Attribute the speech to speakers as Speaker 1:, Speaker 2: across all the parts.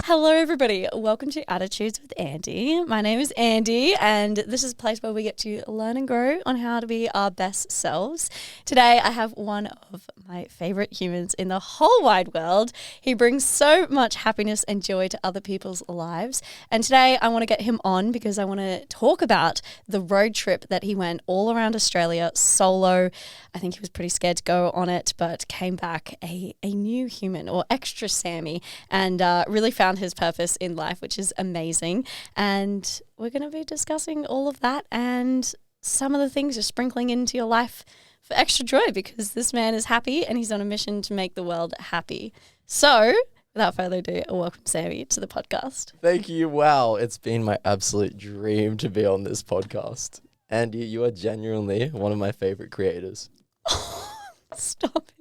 Speaker 1: Hello, everybody. Welcome to Attitudes with Andy. My name is Andy, and this is a place where we get to learn and grow on how to be our best selves. Today, I have one of my favorite humans in the whole wide world. He brings so much happiness and joy to other people's lives. And today, I want to get him on because I want to talk about the road trip that he went all around Australia solo. I think he was pretty scared to go on it, but came back a new human, or extra Sammy, and really found his purpose in life, which is amazing. And we're going to be discussing all of that and some of the things you're sprinkling into your life for extra joy, because this man is happy and he's on a mission to make the world happy. So without further ado, welcome Sammy to the podcast.
Speaker 2: Thank you. Wow. It's been my absolute dream to be on this podcast. And you are genuinely one of my favorite creators.
Speaker 1: Stop it.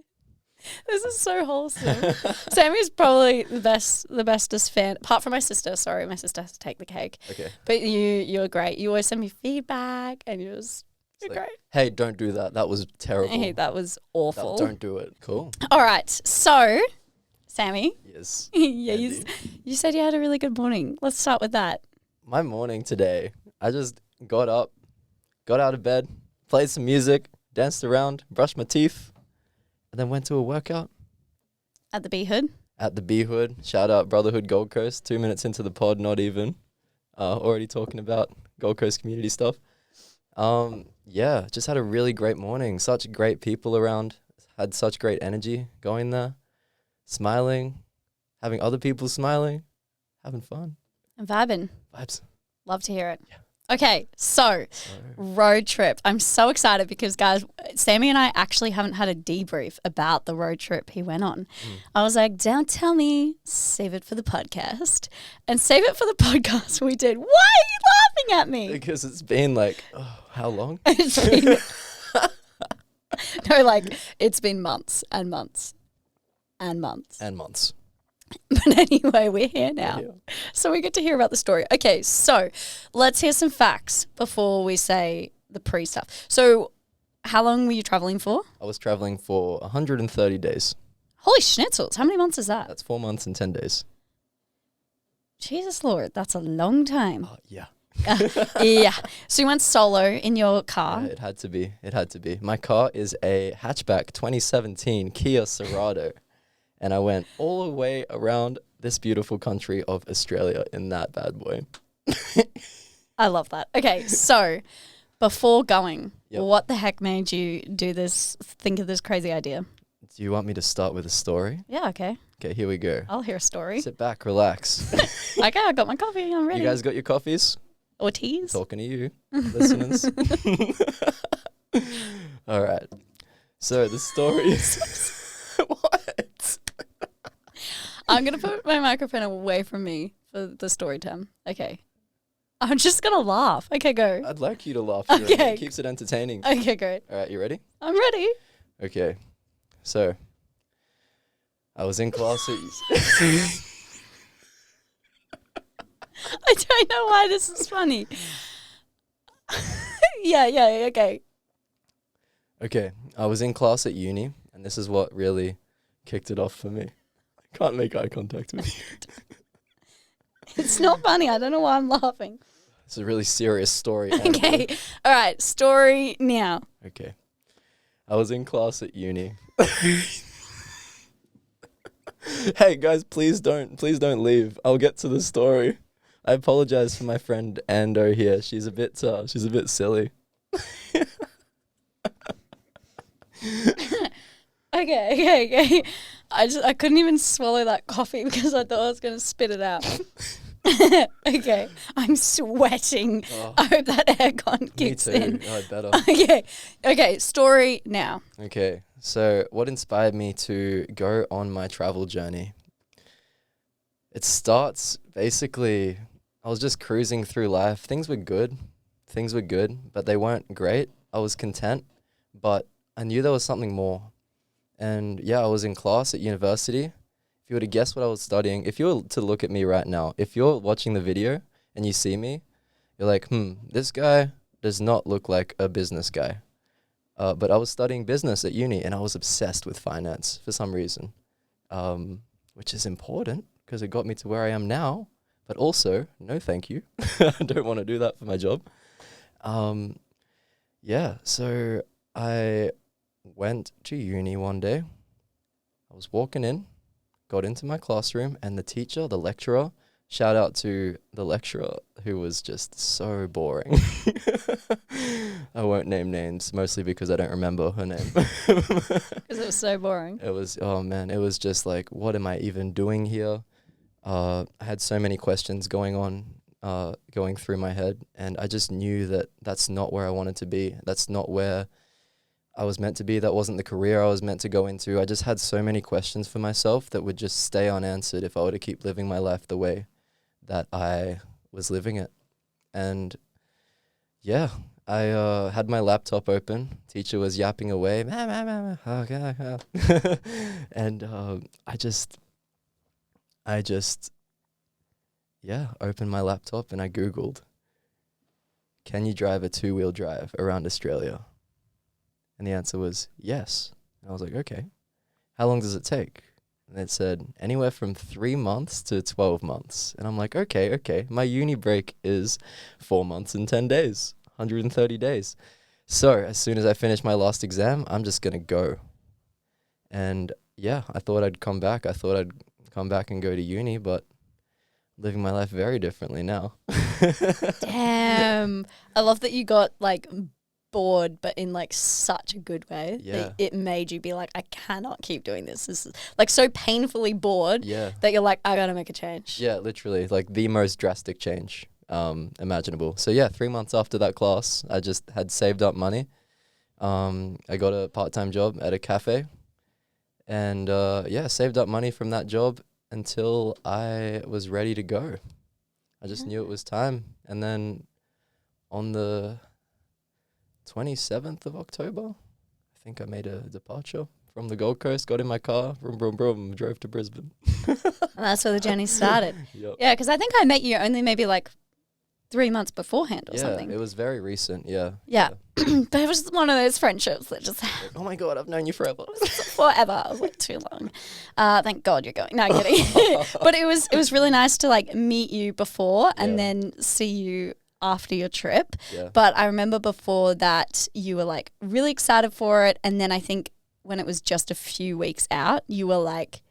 Speaker 1: This is so wholesome. Sammy's probably the bestest fan, apart from my sister. Sorry, my sister has to take the cake.
Speaker 2: Okay.
Speaker 1: But you're great. You always send me feedback, and you're great.
Speaker 2: Hey, don't do that. That was terrible.
Speaker 1: Hey, that was awful.
Speaker 2: Don't do it. Cool.
Speaker 1: All right. So, Sammy.
Speaker 2: Yes.
Speaker 1: Yeah, you said you had a really good morning. Let's start with that.
Speaker 2: My morning today, I just got up, got out of bed, played some music, danced around, brushed my teeth, and then went to a workout.
Speaker 1: At the B-Hood?
Speaker 2: At the B-Hood. Shout out Brotherhood Gold Coast. 2 minutes into the pod, not even. Already talking about Gold Coast community stuff. Yeah, just had a really great morning. Such great people around. Had such great energy going there. Smiling. Having other people smiling. Having fun.
Speaker 1: And vibing.
Speaker 2: Vibes.
Speaker 1: Love to hear it.
Speaker 2: Yeah.
Speaker 1: Okay, so road trip. I'm so excited because, guys, Sammy and I actually haven't had a debrief about the road trip he went on. I was like, don't tell me, save it for the podcast. And save it for the podcast we did. Why are you laughing at me?
Speaker 2: Because it's been like, how long?
Speaker 1: It's been no, like, it's been months and months and months.
Speaker 2: And months.
Speaker 1: But anyway, we're here now.
Speaker 2: Yeah.
Speaker 1: So we get to hear about the story. Okay, so let's hear some facts before we say the pre-stuff. So how long were you traveling for?
Speaker 2: I was traveling for 130 days.
Speaker 1: Holy schnitzels. How many months is that?
Speaker 2: That's 4 months and 10 days.
Speaker 1: Jesus Lord, that's a long time.
Speaker 2: Yeah.
Speaker 1: Yeah. So you went solo in your car.
Speaker 2: Yeah, it had to be. It had to be. My car is a hatchback 2017 Kia Cerrado. And I went all the way around this beautiful country of Australia in that bad boy.
Speaker 1: I love that. Okay, so before going,
Speaker 2: Yep.
Speaker 1: what the heck made you think of this crazy idea?
Speaker 2: Do you want me to start with a story?
Speaker 1: Yeah, okay.
Speaker 2: Okay, here we go.
Speaker 1: I'll hear a story.
Speaker 2: Sit back, relax.
Speaker 1: Okay, I got my coffee. I'm ready.
Speaker 2: You guys got your coffees?
Speaker 1: Or teas?
Speaker 2: Talking to you, listeners. All right. So the story is... What?
Speaker 1: I'm going to put my microphone away from me for the story time. Okay. I'm just going to laugh. Okay, go.
Speaker 2: I'd like you to laugh.
Speaker 1: Okay.
Speaker 2: It keeps it entertaining.
Speaker 1: Okay, great.
Speaker 2: All right, you ready?
Speaker 1: I'm ready.
Speaker 2: Okay. So, I was in class at...
Speaker 1: I don't know why this is funny. Yeah, okay.
Speaker 2: Okay, I was in class at uni, and this is what really kicked it off for me. I can't make eye contact with you.
Speaker 1: It's not funny. I don't know why I'm laughing.
Speaker 2: It's a really serious story.
Speaker 1: Okay. All right. Story now.
Speaker 2: Okay. I was in class at uni. Hey guys, please don't leave. I'll get to the story. I apologize for my friend Ando here. She's a bit silly.
Speaker 1: Okay. I couldn't even swallow that coffee because I thought I was going to spit it out. Okay. I'm sweating.
Speaker 2: Oh.
Speaker 1: I hope that aircon
Speaker 2: Me
Speaker 1: kicks
Speaker 2: too.
Speaker 1: in.
Speaker 2: Oh, better.
Speaker 1: Okay. Story now.
Speaker 2: Okay. So what inspired me to go on my travel journey? It starts basically, I was just cruising through life. Things were good, but they weren't great. I was content, but I knew there was something more. And yeah, I was in class at university. If you were to guess what I was studying, if you were to look at me right now, if you're watching the video and you see me, you're like, this guy does not look like a business guy. But I was studying business at uni and I was obsessed with finance for some reason, which is important. because it got me to where I am now. But also, no thank you. I don't want to do that for my job. Yeah, so I went to uni one day. I was walking in, got into my classroom, and the lecturer, shout out to the lecturer who was just so boring. I won't name names, mostly because I don't remember her name.
Speaker 1: Because it was so boring.
Speaker 2: It was just like, what am I even doing here? I had so many questions going through my head, and I just knew that that's not where I wanted to be. That's not where I was meant to be. That wasn't the career I was meant to go into. I just had so many questions for myself that would just stay unanswered if I were to keep living my life the way that I was living it. And yeah, I had my laptop open. Teacher was yapping away. And I just opened my laptop and I Googled, can you drive a 2-wheel drive around Australia? And the answer was yes. And I was like, okay, how long does it take? And it said anywhere from 3 months to 12 months. And I'm like, okay. My uni break is 4 months and 10 days, 130 days. So as soon as I finish my last exam, I'm just going to go. And yeah, I thought I'd come back. I thought I'd come back and go to uni, but living my life very differently now.
Speaker 1: Damn. I love that you got like bored, but in like such a good way.
Speaker 2: Yeah.
Speaker 1: That it made you be like, I cannot keep doing this. This is like so painfully bored that you're like, I gotta make a change.
Speaker 2: Yeah, literally, like the most drastic change imaginable. So yeah, 3 months after that class, I just had saved up money. I got a part-time job at a cafe, and saved up money from that job until I was ready to go. I just knew it was time. And then on the 27th of October, I think I made a departure from the Gold Coast, got in my car, vroom, drove to Brisbane.
Speaker 1: And that's where the journey started.
Speaker 2: Yep.
Speaker 1: Yeah, because I think I met you only maybe like 3 months beforehand or something.
Speaker 2: Yeah, it was very recent, yeah.
Speaker 1: Yeah. But it was one of those friendships that just
Speaker 2: Oh my God, I've known you forever.
Speaker 1: forever. I was like, too long. Thank God you're going. No, I'm kidding. But it was really nice to like meet you before and then see you after your trip.
Speaker 2: Yeah.
Speaker 1: But I remember before that you were like really excited for it. And then I think when it was just a few weeks out, you were like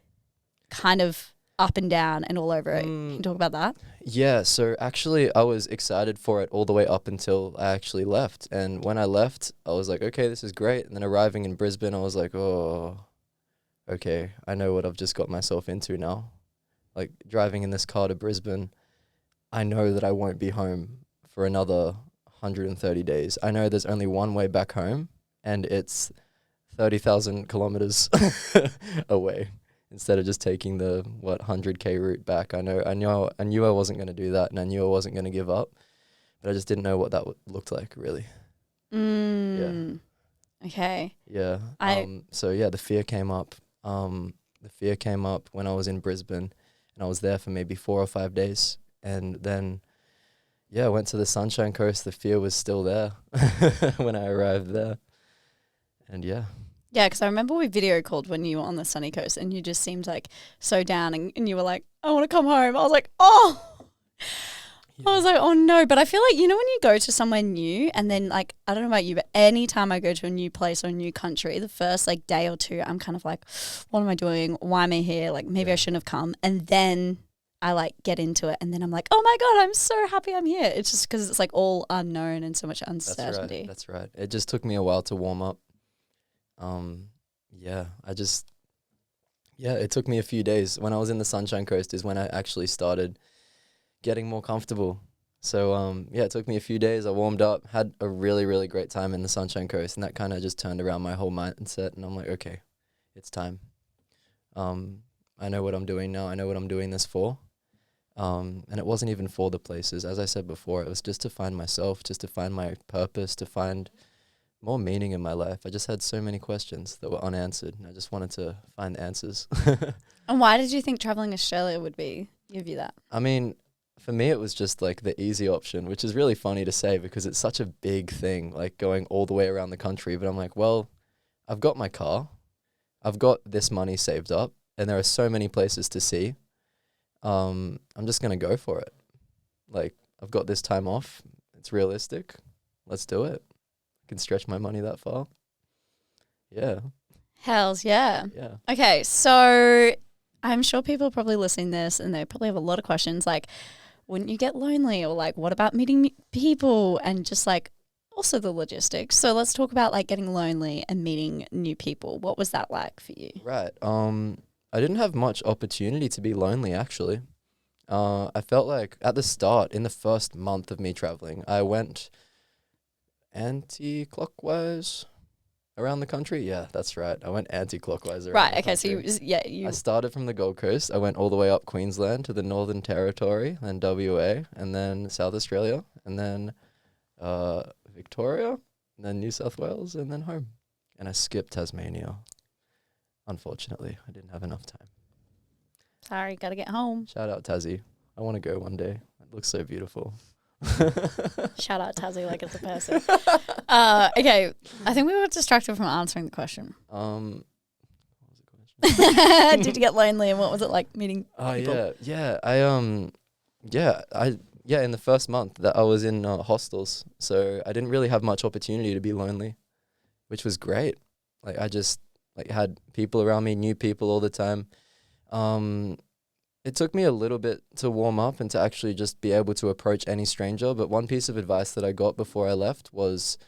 Speaker 1: kind of up and down and all over it. Can you talk about that?
Speaker 2: Yeah, so actually I was excited for it all the way up until I actually left. And when I left, I was like, okay, this is great. And then arriving in Brisbane, I was like, oh, okay, I know what I've just got myself into now. Like driving in this car to Brisbane, I know that I won't be home for another 130 days. I know there's only one way back home, and it's 30,000 kilometers away. Instead of just taking the 100k route back. I knew I wasn't going to do that, and I knew I wasn't going to give up, but I just didn't know what that looked like really. Yeah.
Speaker 1: Okay.
Speaker 2: Yeah. So yeah, the fear came up. The fear came up when I was in Brisbane, and I was there for maybe 4 or 5 days, and then I went to the Sunshine Coast. The fear was still there when I arrived there, and yeah.
Speaker 1: Yeah, because I remember we video called when you were on the sunny coast and you just seemed like so down and you were like, I want to come home. I was like, oh. Yeah. I was like, oh no. But I feel like, you know, when you go to somewhere new and then like, I don't know about you, but anytime I go to a new place or a new country, the first like day or two, I'm kind of like, what am I doing? Why am I here? Like maybe I shouldn't have come. And then I like get into it and then I'm like, oh my God, I'm so happy I'm here. It's just because it's like all unknown and so much uncertainty.
Speaker 2: That's right. It just took me a while to warm up. It took me a few days. When I was in the Sunshine Coast is when I actually started getting more comfortable. So, it took me a few days. I warmed up, had a really, really great time in the Sunshine Coast, and that kind of just turned around my whole mindset, and I'm like, okay, it's time. I know what I'm doing now. I know what I'm doing this for. And it wasn't even for the places. As I said before, it was just to find myself, just to find my purpose, to find more meaning in my life. I just had so many questions that were unanswered, and I just wanted to find the answers.
Speaker 1: And why did you think traveling Australia would give you that?
Speaker 2: I mean, for me, it was just like the easy option, which is really funny to say because it's such a big thing, like going all the way around the country. But I'm like, well, I've got my car, I've got this money saved up, and there are so many places to see. I'm just gonna go for it. Like, I've got this time off. It's realistic. Let's do it. I can stretch my money that far. Yeah.
Speaker 1: Hells yeah.
Speaker 2: Yeah.
Speaker 1: Okay, so I'm sure people are probably listening to this and they probably have a lot of questions like, wouldn't you get lonely? Or like, what about meeting people? And just like, also the logistics. So let's talk about like getting lonely and meeting new people. What was that like for you?
Speaker 2: Right. I didn't have much opportunity to be lonely, actually. I felt like at the start, in the first month of me traveling, I went anti-clockwise around the country. Yeah, that's right. I went anti-clockwise around
Speaker 1: Right.
Speaker 2: the
Speaker 1: Okay. So
Speaker 2: country.
Speaker 1: you
Speaker 2: I started from the Gold Coast. I went all the way up Queensland to the Northern Territory, then WA, and then South Australia, and then Victoria, and then New South Wales, and then home. And I skipped Tasmania. Unfortunately, I didn't have enough time.
Speaker 1: sorry, gotta get home.
Speaker 2: Shout out Tassie. I want to go one day. It looks so beautiful.
Speaker 1: Shout out Tazzy like it's a person. Okay, I think we were distracted from answering the question.
Speaker 2: What was the question?
Speaker 1: Did you get lonely and what was it like meeting
Speaker 2: Oh
Speaker 1: people?
Speaker 2: yeah. I in the first month that I was in hostels, so I didn't really have much opportunity to be lonely, which was great. Like I just like had people around me, new people all the time. It took me a little bit to warm up and to actually just be able to approach any stranger. But one piece of advice that I got before I left was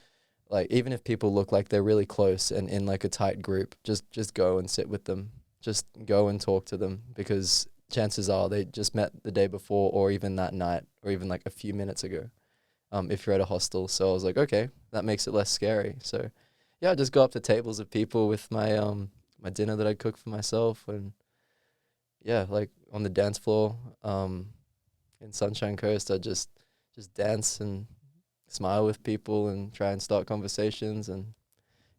Speaker 2: like, even if people look like they're really close and in like a tight group, just go and sit with them. Just go and talk to them because chances are they just met the day before or even that night or even like a few minutes ago. If you're at a hostel. So I was like, okay, that makes it less scary. So yeah, I just go up to tables of people with my my dinner that I cook for myself and yeah, like on the dance floor, in Sunshine Coast, I just dance and smile with people and try and start conversations. And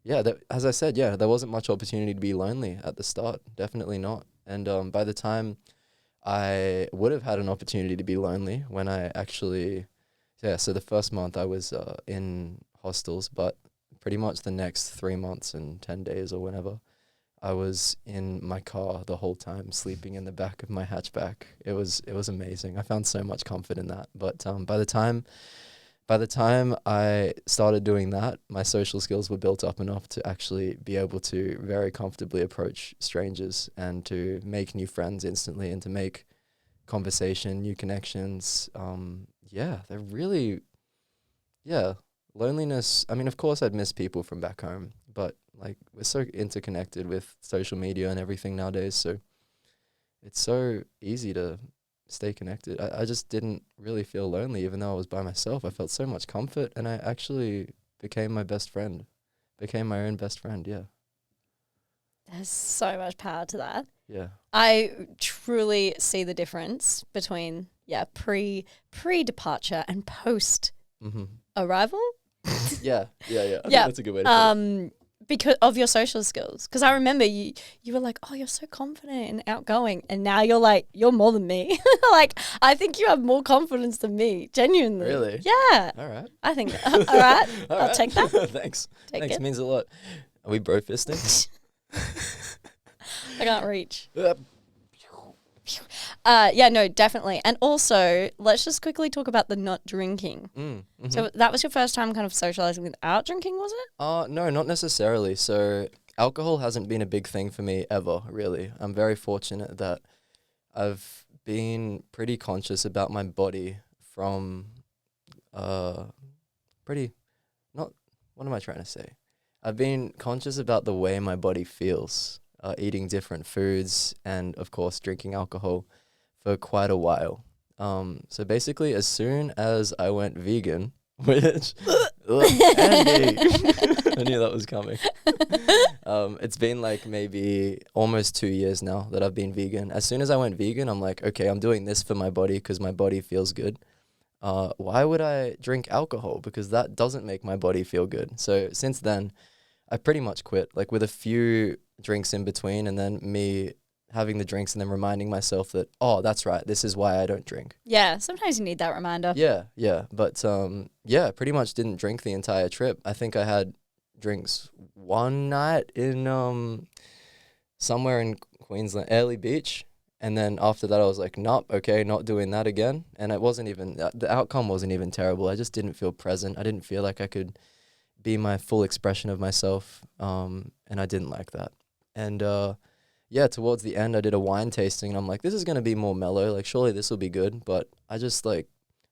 Speaker 2: yeah, that, as I said, yeah, there wasn't much opportunity to be lonely at the start. Definitely not. And by the time I would have had an opportunity to be lonely when I actually, yeah, so the first month I was in hostels, but pretty much the next 3 months and 10 days or whenever, I was in my car the whole time, sleeping in the back of my hatchback. It was amazing. I found so much comfort in that. But by the time I started doing that, my social skills were built up enough to actually be able to very comfortably approach strangers and to make new friends instantly and to make conversation, new connections. Yeah, they're really, yeah, loneliness. I mean, of course, I'd miss people from back home, but like we're so interconnected with social media and everything nowadays, so it's so easy to stay connected. I just didn't really feel lonely, even though I was by myself. I felt so much comfort, and I actually became my best friend, became my own best friend. Yeah,
Speaker 1: There's so much power to that.
Speaker 2: yeah,
Speaker 1: I truly see the difference between pre departure and post
Speaker 2: mm-hmm.
Speaker 1: arrival.
Speaker 2: yeah. I think
Speaker 1: Yeah.
Speaker 2: that's a good way to put it.
Speaker 1: Because of your social skills. Because I remember you were like, oh, you're so confident and outgoing, and now you're like, you're more than me. Like, I think you have more confidence than me, genuinely.
Speaker 2: Really?
Speaker 1: Yeah.
Speaker 2: All right.
Speaker 1: I think. All right.
Speaker 2: All
Speaker 1: I'll
Speaker 2: right.
Speaker 1: take that.
Speaker 2: Thanks.
Speaker 1: Take
Speaker 2: Thanks.
Speaker 1: it.
Speaker 2: Means a lot. Are we bro fisting?
Speaker 1: I can't reach.
Speaker 2: Yep.
Speaker 1: Yeah, no, definitely. And also, let's just quickly talk about the not drinking.
Speaker 2: Mm-hmm.
Speaker 1: So that was your first time kind of socializing without drinking, was it?
Speaker 2: No, not necessarily. So alcohol hasn't been a big thing for me ever, really. I'm very fortunate that I've been pretty conscious about my body from pretty not what am I trying to say? I've been conscious about the way my body feels, eating different foods and of course drinking alcohol for quite a while. So basically as soon as I went vegan, which Andy, I knew that was coming. It's been like maybe almost 2 years now that I've been vegan. As soon as I went vegan, I'm like, okay, I'm doing this for my body because my body feels good. Why would I drink alcohol? Because that doesn't make my body feel good. So since then, I pretty much quit, like with a few drinks in between and then me having the drinks and then reminding myself that, oh, that's right, this is why I don't drink.
Speaker 1: Yeah, sometimes you need that reminder.
Speaker 2: Yeah. But pretty much didn't drink the entire trip. I think I had drinks one night in somewhere in Queensland, Early Beach, And then after that, I was like, nope, okay, not doing that again. And it wasn't even, the outcome wasn't even terrible. I just didn't feel present. I didn't feel like I could be my full expression of myself. And I didn't like that. And yeah, towards the end, I did a wine tasting, and I'm like, this is going to be more mellow. Like, surely this will be good. But I just like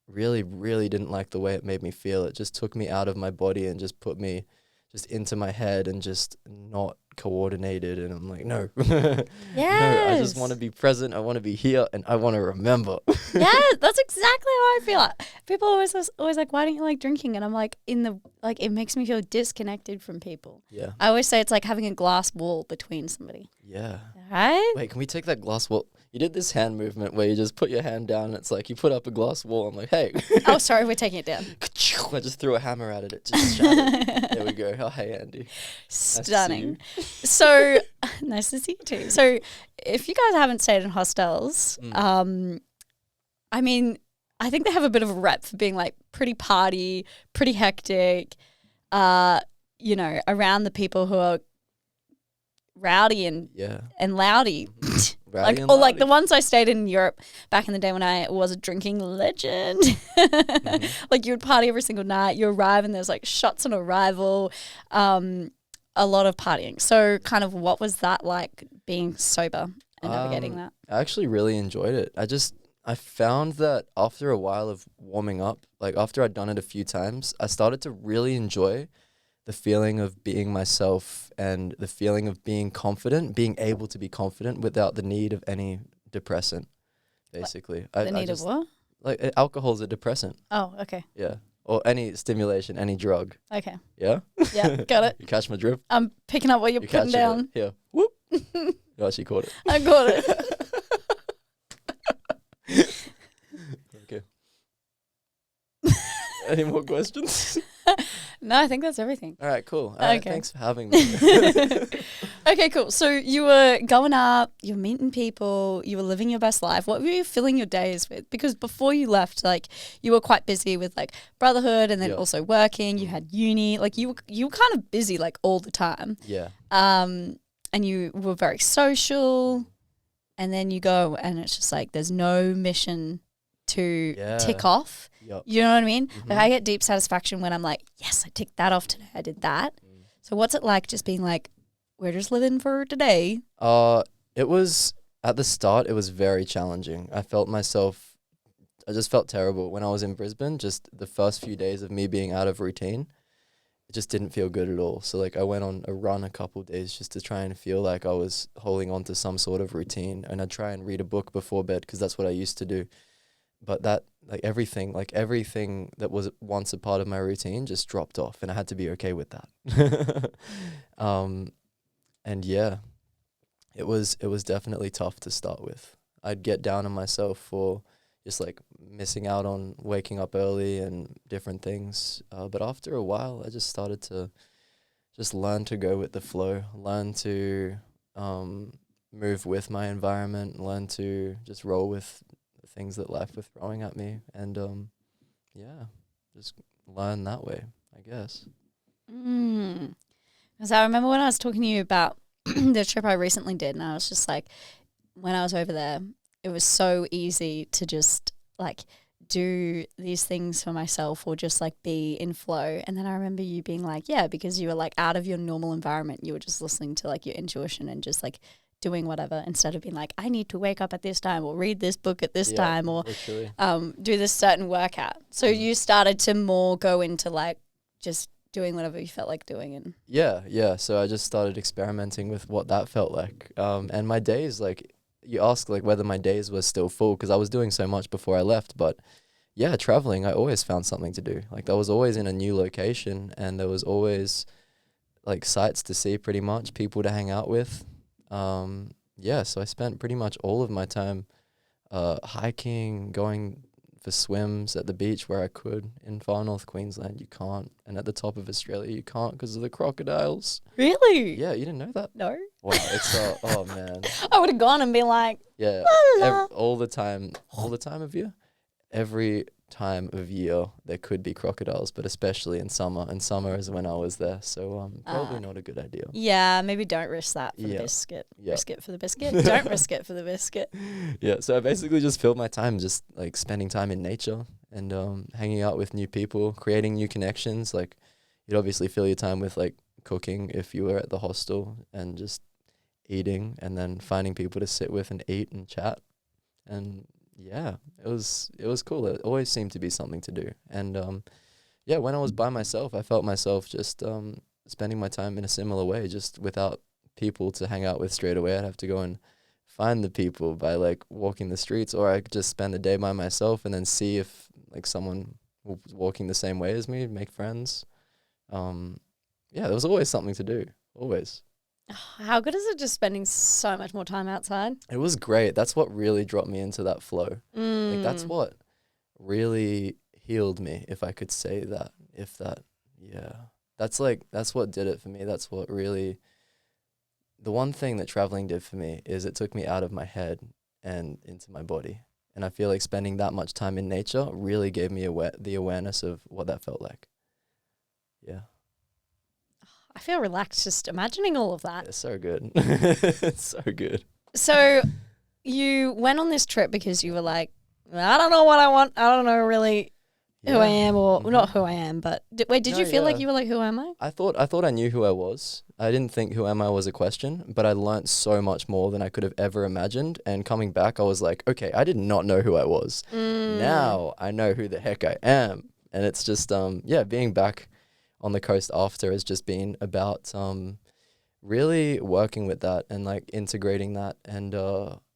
Speaker 2: really, really didn't like the way it made me feel. It just took me out of my body and just put me just into my head and just not coordinated. And I'm like, no, no, I just want to be present. I want to be here, and I want to remember.
Speaker 1: Yeah, that's exactly how I feel. Like, people always like, why don't you like drinking? And I'm like, it makes me feel disconnected from people.
Speaker 2: Yeah.
Speaker 1: I always say it's like having a glass wall between somebody.
Speaker 2: Yeah.
Speaker 1: Right?
Speaker 2: Wait, can we take that glass wall? You did this hand movement where you just put your hand down and it's like you put up a glass wall. I'm like, hey.
Speaker 1: Oh, sorry, we're taking it down.
Speaker 2: I just threw a hammer at it. It just shattered. There we go. Oh, hey, Andy.
Speaker 1: Stunning. Nice so, nice to see you too. So, if you guys haven't stayed in hostels, I mean, I think they have a bit of a rep for being like pretty party, pretty hectic, you know, around the people who are rowdy and loudy.
Speaker 2: Rowdy
Speaker 1: like the ones I stayed in Europe back in the day when I was a drinking legend. Like you would party every single night. You arrive and there's like shots on arrival, a lot of partying. So kind of what was that like being sober and navigating that?
Speaker 2: I actually really enjoyed it. I found that after a while of warming up, like after I'd done it a few times, I started to really enjoy the feeling of being myself and the feeling of being confident, being able to be confident without the need of any depressant, basically.
Speaker 1: The need of what?
Speaker 2: Like alcohol's a depressant.
Speaker 1: Oh, okay.
Speaker 2: Yeah. Or any stimulation, any drug.
Speaker 1: Okay.
Speaker 2: Yeah?
Speaker 1: Yeah, got it.
Speaker 2: You catch my drift?
Speaker 1: I'm picking up what you're putting down.
Speaker 2: Here. Whoop. You actually caught it.
Speaker 1: I got it.
Speaker 2: Okay. Any more questions?
Speaker 1: No, I think that's everything.
Speaker 2: All right, cool.
Speaker 1: Okay.
Speaker 2: Thanks for having me.
Speaker 1: Okay, cool. So you were going up, you were meeting people, you were living your best life. What were you filling your days with? Because before you left, like you were quite busy with like brotherhood and then also working. You had uni. Like you were kind of busy like all the time.
Speaker 2: Yeah.
Speaker 1: And you were very social. And then you go and it's just like there's no mission to tick off.
Speaker 2: Yep.
Speaker 1: You know what I mean? Like I get deep satisfaction when I'm like, yes, I ticked that off today. I did that. So what's it like just being like, we're just living for today?
Speaker 2: It was, at the start, it was very challenging. I just felt terrible. When I was in Brisbane, just the first few days of me being out of routine, it just didn't feel good at all. So like I went on a run a couple of days just to try and feel like I was holding on to some sort of routine. And I'd try and read a book before bed because that's what I used to do. But that, everything that was once a part of my routine just dropped off, and I had to be okay with that. And yeah, it was definitely tough to start with. I'd get down on myself for just like missing out on waking up early and different things. But after a while, I just started to just learn to go with the flow, learn to move with my environment, learn to just roll with things that life was throwing at me, and just learn that way, I guess.
Speaker 1: Because I remember when I was talking to you about the trip I recently did, and I was just like, when I was over there, it was so easy to just like do these things for myself or just like be in flow. And then I remember you being like, yeah, because you were like out of your normal environment, you were just listening to like your intuition and just like doing whatever, instead of being like, I need to wake up at this time or read this book at this time or do this certain workout. So you started to more go into like just doing whatever you felt like doing. And
Speaker 2: so I just started experimenting with what that felt like. And my days, like you asked like whether my days were still full because I was doing so much before I left, but yeah, traveling, I always found something to do. Like I was always in a new location and there was always like sights to see, pretty much people to hang out with. So I spent pretty much all of my time hiking, going for swims at the beach where I could. In far north Queensland, you can't. And at the top of Australia, you can't because of the crocodiles.
Speaker 1: Really?
Speaker 2: Yeah, you didn't know that?
Speaker 1: No.
Speaker 2: Wow, it's oh man.
Speaker 1: I would have gone and been like,
Speaker 2: yeah, all the time of year. Every time of year there could be crocodiles, but especially in summer. And summer is when I was there, so probably not a good idea.
Speaker 1: Yeah, maybe don't risk that for the biscuit. Risk it for the biscuit. Don't risk it for the biscuit.
Speaker 2: Yeah, so I basically just filled my time just like spending time in nature and hanging out with new people, creating new connections. Like you'd obviously fill your time with like cooking if you were at the hostel, and just eating, and then finding people to sit with and eat and chat. And yeah, it was cool. It always seemed to be something to do. And yeah, when I was by myself, I felt myself just spending my time in a similar way, just without people to hang out with straight away. I'd have to go and find the people by like walking the streets, or I could just spend the day by myself and then see if like someone was walking the same way as me, make friends. Yeah, there was always something to do, always.
Speaker 1: How good is it just spending so much more time outside?
Speaker 2: It was great. That's what really dropped me into that flow. Like that's what really healed me, if I could say that. Yeah. That's what did it for me. That's what really, the one thing that traveling did for me is it took me out of my head and into my body. And I feel like spending that much time in nature really gave me the awareness of what that felt like. Yeah.
Speaker 1: I feel relaxed just imagining all of that.
Speaker 2: It's so good. It's so good.
Speaker 1: So you went on this trip because you were like, I don't know what I want. I don't know really who I am, or not who I am, but did you feel like you were like, who am I?
Speaker 2: I thought I knew who I was. I didn't think who am I was a question, but I learnt so much more than I could have ever imagined. And coming back, I was like, okay, I did not know who I was. Now I know who the heck I am. And it's just, being back on the coast after has just been about really working with that and like integrating that, and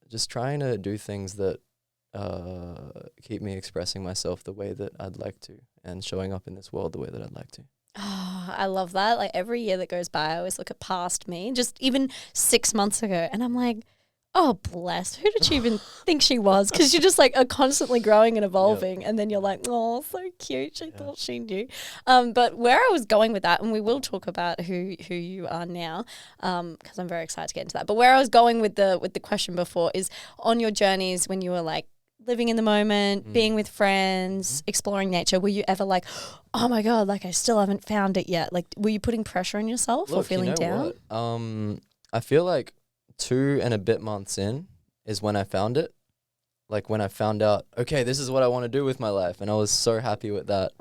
Speaker 2: just trying to do things that keep me expressing myself the way that I'd like to, and showing up in this world the way that I'd like to.
Speaker 1: Oh, I love that. Like every year that goes by, I always look at past me, just even 6 months ago, and I'm like, oh, bless. Who did she even think she was? Because you're just like are constantly growing and evolving. And then you're like, oh, so cute. She thought she knew. But where I was going with that, and we will talk about who you are now, because I'm very excited to get into that. But where I was going with the question before is on your journeys when you were like living in the moment, being with friends, exploring nature, were you ever like, oh my God, like I still haven't found it yet? Like, were you putting pressure on yourself or feeling down?
Speaker 2: What? I feel like 2 and a bit months in is when I found it. Like when I found out, okay, this is what I want to do with my life. And I was so happy with that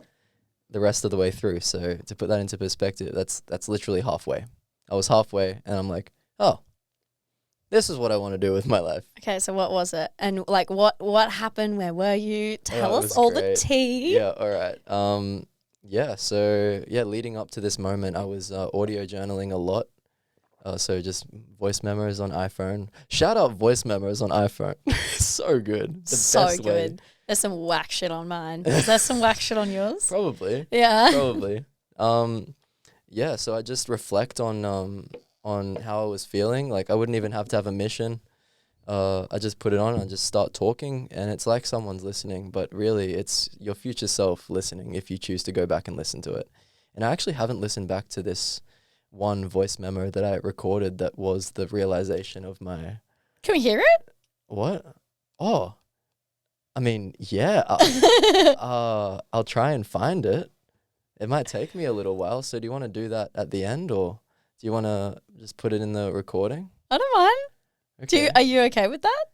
Speaker 2: the rest of the way through. So to put that into perspective, that's literally halfway. I was halfway and I'm like, oh, this is what I want to do with my life.
Speaker 1: Okay, so what was it? And like what happened? Where were you? Tell us all the tea.
Speaker 2: Yeah, all right. Leading up to this moment, I was audio journaling a lot. So just voice memos on iPhone. Shout out voice memos on iPhone. So good.
Speaker 1: So good. Way. There's some whack shit on mine. Is there some whack shit on yours?
Speaker 2: Probably.
Speaker 1: Yeah.
Speaker 2: Probably. So I just reflect on how I was feeling. Like I wouldn't even have to have a mission. I just put it on and just start talking, and it's like someone's listening, but really it's your future self listening if you choose to go back and listen to it. And I actually haven't listened back to this one voice memo that I recorded that was the realization of my...
Speaker 1: Can we hear it?
Speaker 2: What? Oh, I mean, yeah. I'll try and find it. It might take me a little while. So do you want to do that at the end, or do you want to just put it in the recording?
Speaker 1: I don't mind. Okay. Are you okay with that?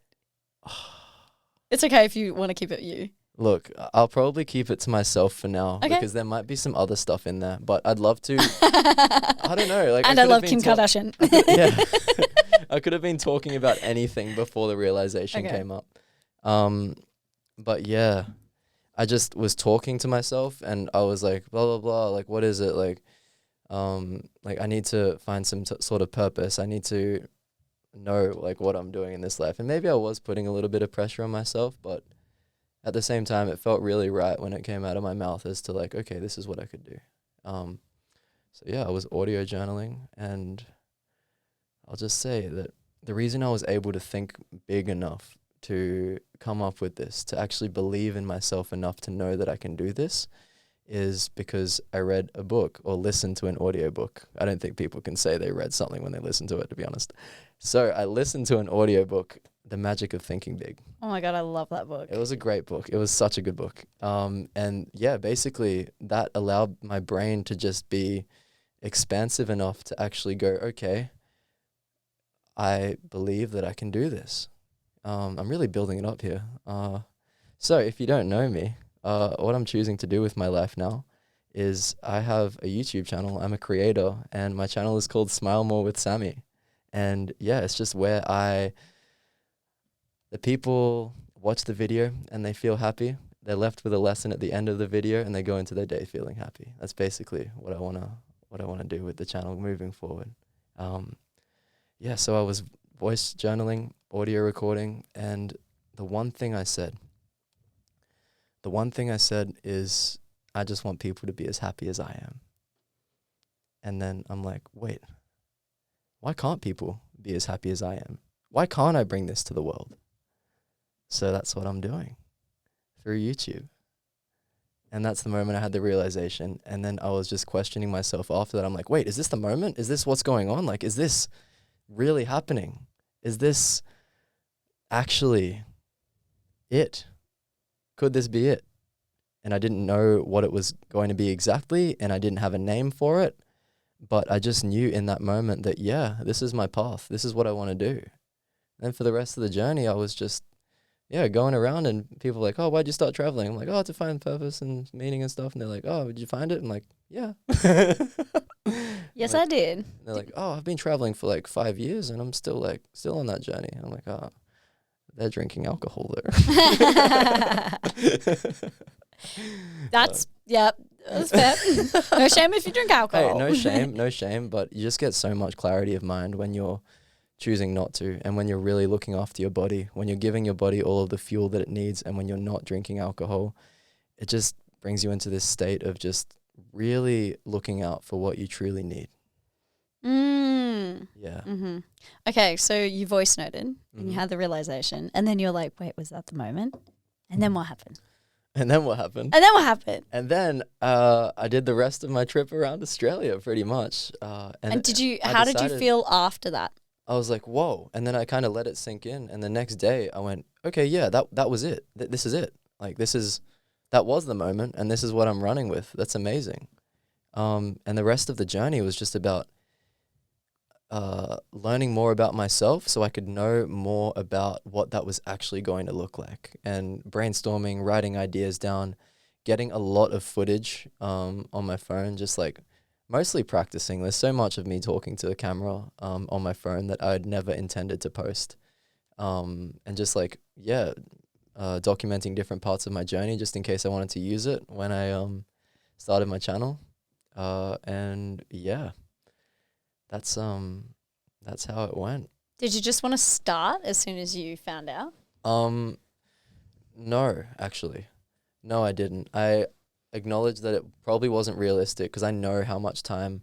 Speaker 1: It's okay if you want to keep it you.
Speaker 2: Look, I'll probably keep it to myself for now, because there might be some other stuff in there, but I'd love to. I don't know. Like,
Speaker 1: and I love Kim Kardashian.
Speaker 2: I could have been talking about anything before the realization came up. But yeah, I just was talking to myself and I was like, blah, blah, blah. Like, what is it? Like I need to find some sort of purpose. I need to know like what I'm doing in this life. And maybe I was putting a little bit of pressure on myself, but at the same time, it felt really right when it came out of my mouth as to like, okay, this is what I could do. So yeah, I was audio journaling, and I'll just say that the reason I was able to think big enough to come up with this, to actually believe in myself enough to know that I can do this, is because I read a book or listened to an audiobook. I don't think people can say they read something when they listen to it, to be honest. So I listened to an audiobook The Magic of Thinking Big.
Speaker 1: Oh my God, I love that book.
Speaker 2: It was a great book. It was such a good book. And yeah, basically that allowed my brain to just be expansive enough to actually go, okay, I believe that I can do this. I'm really building it up here. So if you don't know me, what I'm choosing to do with my life now is I have a YouTube channel. I'm a creator, and my channel is called Smile More with Sammy. And yeah, it's just where the people watch the video and they feel happy. They're left with a lesson at the end of the video, and they go into their day feeling happy. That's basically what I wanna do with the channel moving forward. Yeah, so I was voice journaling, audio recording, and the one thing I said is, I just want people to be as happy as I am. And then I'm like, wait, why can't people be as happy as I am? Why can't I bring this to the world? So that's what I'm doing through YouTube. And that's the moment I had the realization. And then I was just questioning myself after that. I'm like, wait, is this the moment? Is this what's going on? Like, is this really happening? Is this actually it? Could this be it? And I didn't know what it was going to be exactly, and I didn't have a name for it, but I just knew in that moment that, yeah, this is my path. This is what I want to do. And for the rest of the journey, I was just, going around, and people were like, oh, why'd you start traveling? I'm like, oh, to find purpose and meaning and stuff. And they're like, oh, did you find it? I'm like, yeah.
Speaker 1: Yes, I did.
Speaker 2: And they're like, oh, I've been traveling for like 5 years and I'm still on that journey. And I'm like, oh, they're drinking alcohol there.
Speaker 1: That's fair. No shame if you drink alcohol.
Speaker 2: Hey, no shame. But you just get so much clarity of mind when you're choosing not to, and when you're really looking after your body, when you're giving your body all of the fuel that it needs, and when you're not drinking alcohol, it just brings you into this state of just really looking out for what you truly need. Yeah.
Speaker 1: Mm-hmm. Okay, so you voice noted and you had the realization, and then you're like, wait, was that the moment? And then what happened?
Speaker 2: And then what happened?
Speaker 1: And
Speaker 2: then I did the rest of my trip around Australia pretty much.
Speaker 1: How did you feel after that?
Speaker 2: I was like, whoa. And then I kind of let it sink in. And the next day I went, okay, yeah, that was it. This is it. Like, that was the moment, and this is what I'm running with. That's amazing. And the rest of the journey was just about learning more about myself so I could know more about what that was actually going to look like, and brainstorming, writing ideas down, getting a lot of footage on my phone, just like mostly practicing. There's so much of me talking to the camera on my phone that I had never intended to post, and just documenting different parts of my journey just in case I wanted to use it when I started my channel. And yeah, that's how it went.
Speaker 1: Did you just want to start as soon as you found out?
Speaker 2: No, actually. No, I didn't. I acknowledged that it probably wasn't realistic because I know how much time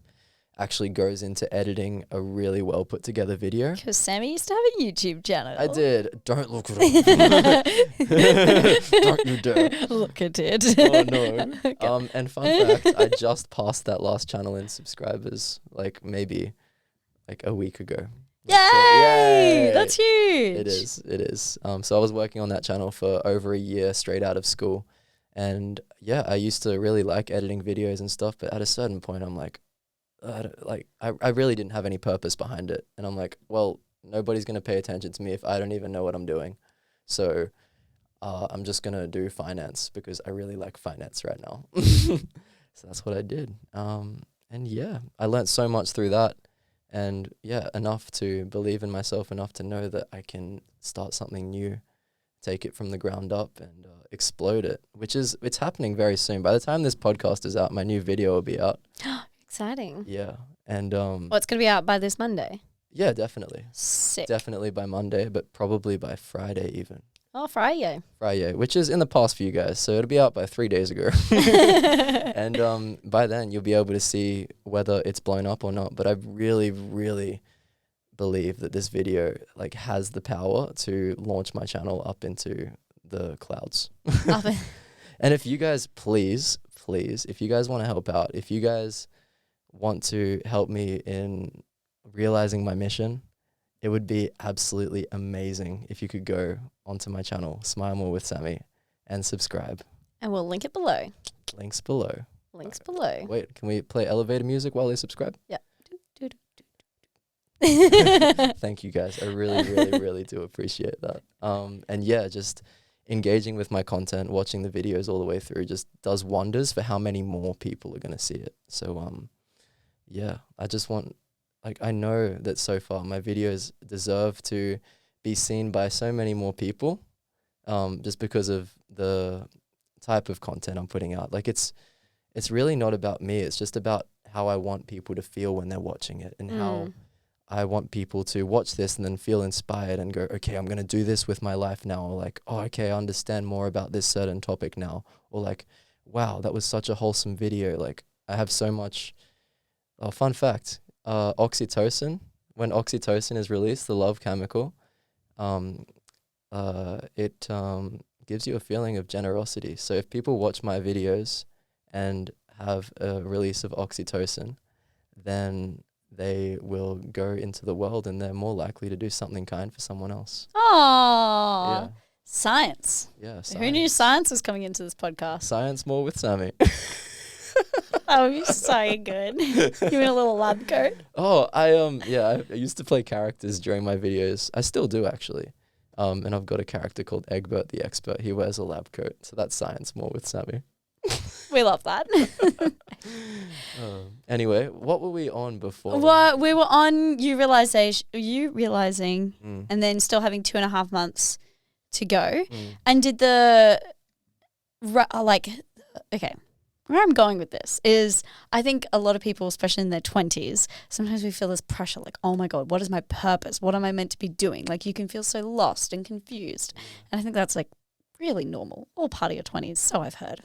Speaker 2: actually goes into editing a really well put together video.
Speaker 1: Because Sammy used to have a YouTube channel.
Speaker 2: I did. Don't look it up. Don't you dare.
Speaker 1: Look at it.
Speaker 2: Oh no. Okay. And fun fact, I just passed that last channel in subscribers maybe a week ago.
Speaker 1: Yay! That's huge.
Speaker 2: It is. So I was working on that channel for over a year straight out of school. And yeah, I used to really like editing videos and stuff, but at a certain point I'm like, I really didn't have any purpose behind it. And I'm like, well, nobody's going to pay attention to me if I don't even know what I'm doing. So I'm just going to do finance because I really like finance right now. So that's what I did. And yeah, I learned so much through that. And yeah, enough to believe in myself, enough to know that I can start something new, take it from the ground up and explode it, it's happening very soon. By the time this podcast is out, my new video will be out.
Speaker 1: Exciting.
Speaker 2: Yeah. And
Speaker 1: it's going to be out by this Monday?
Speaker 2: Yeah, definitely.
Speaker 1: Sick.
Speaker 2: Definitely by Monday, but probably by Friday even.
Speaker 1: Oh, Friday.
Speaker 2: Friday, which is in the past for you guys. So it'll be out by 3 days ago. And by then you'll be able to see whether it's blown up or not. But I really, really believe that this video has the power to launch my channel up into the clouds. And if you guys, please, if you guys want to help out, if you guys want to help me in realizing my mission, it would be absolutely amazing if you could go onto my channel, Smile More with Sammy, and subscribe.
Speaker 1: And we'll link it below.
Speaker 2: Links below.
Speaker 1: Links below.
Speaker 2: Wait, can we play elevator music while they subscribe?
Speaker 1: Yeah.
Speaker 2: Thank you guys. I really, really, really do appreciate that. And yeah, just engaging with my content, watching the videos all the way through just does wonders for how many more people are going to see it. So, yeah, I just want, like, I know that so far my videos deserve to be seen by so many more people, just because of the type of content I'm putting out. Like, it's really not about me. It's just about how I want people to feel when they're watching it, and how I want people to watch this and then feel inspired and go, okay, I'm going to do this with my life now. Or like, oh, okay, I understand more about this certain topic now. Or like, wow, that was such a wholesome video. Like, I have so much. Oh, fun fact, oxytocin, when oxytocin is released, the love chemical, it gives you a feeling of generosity. So if people watch my videos and have a release of oxytocin, then they will go into the world and they're more likely to do something kind for someone else.
Speaker 1: Oh,
Speaker 2: Yeah.
Speaker 1: Science.
Speaker 2: Yeah.
Speaker 1: Who knew science was coming into this podcast?
Speaker 2: Science More with Sammy.
Speaker 1: That would be so good. You in a little lab coat?
Speaker 2: Oh, I used to play characters during my videos. I still do, actually. And I've got a character called Egbert the Expert. He wears a lab coat. So that's Science More with Sammy.
Speaker 1: We love that.
Speaker 2: Anyway, what were we on before?
Speaker 1: Well, we were on you realizing, and then still having 2.5 months to go. And did okay, where I'm going with this is I think a lot of people, especially in their 20s, sometimes we feel this pressure like, oh my God, what is my purpose? What am I meant to be doing? Like, you can feel so lost and confused. And I think that's like really normal. All part of your 20s, so I've heard.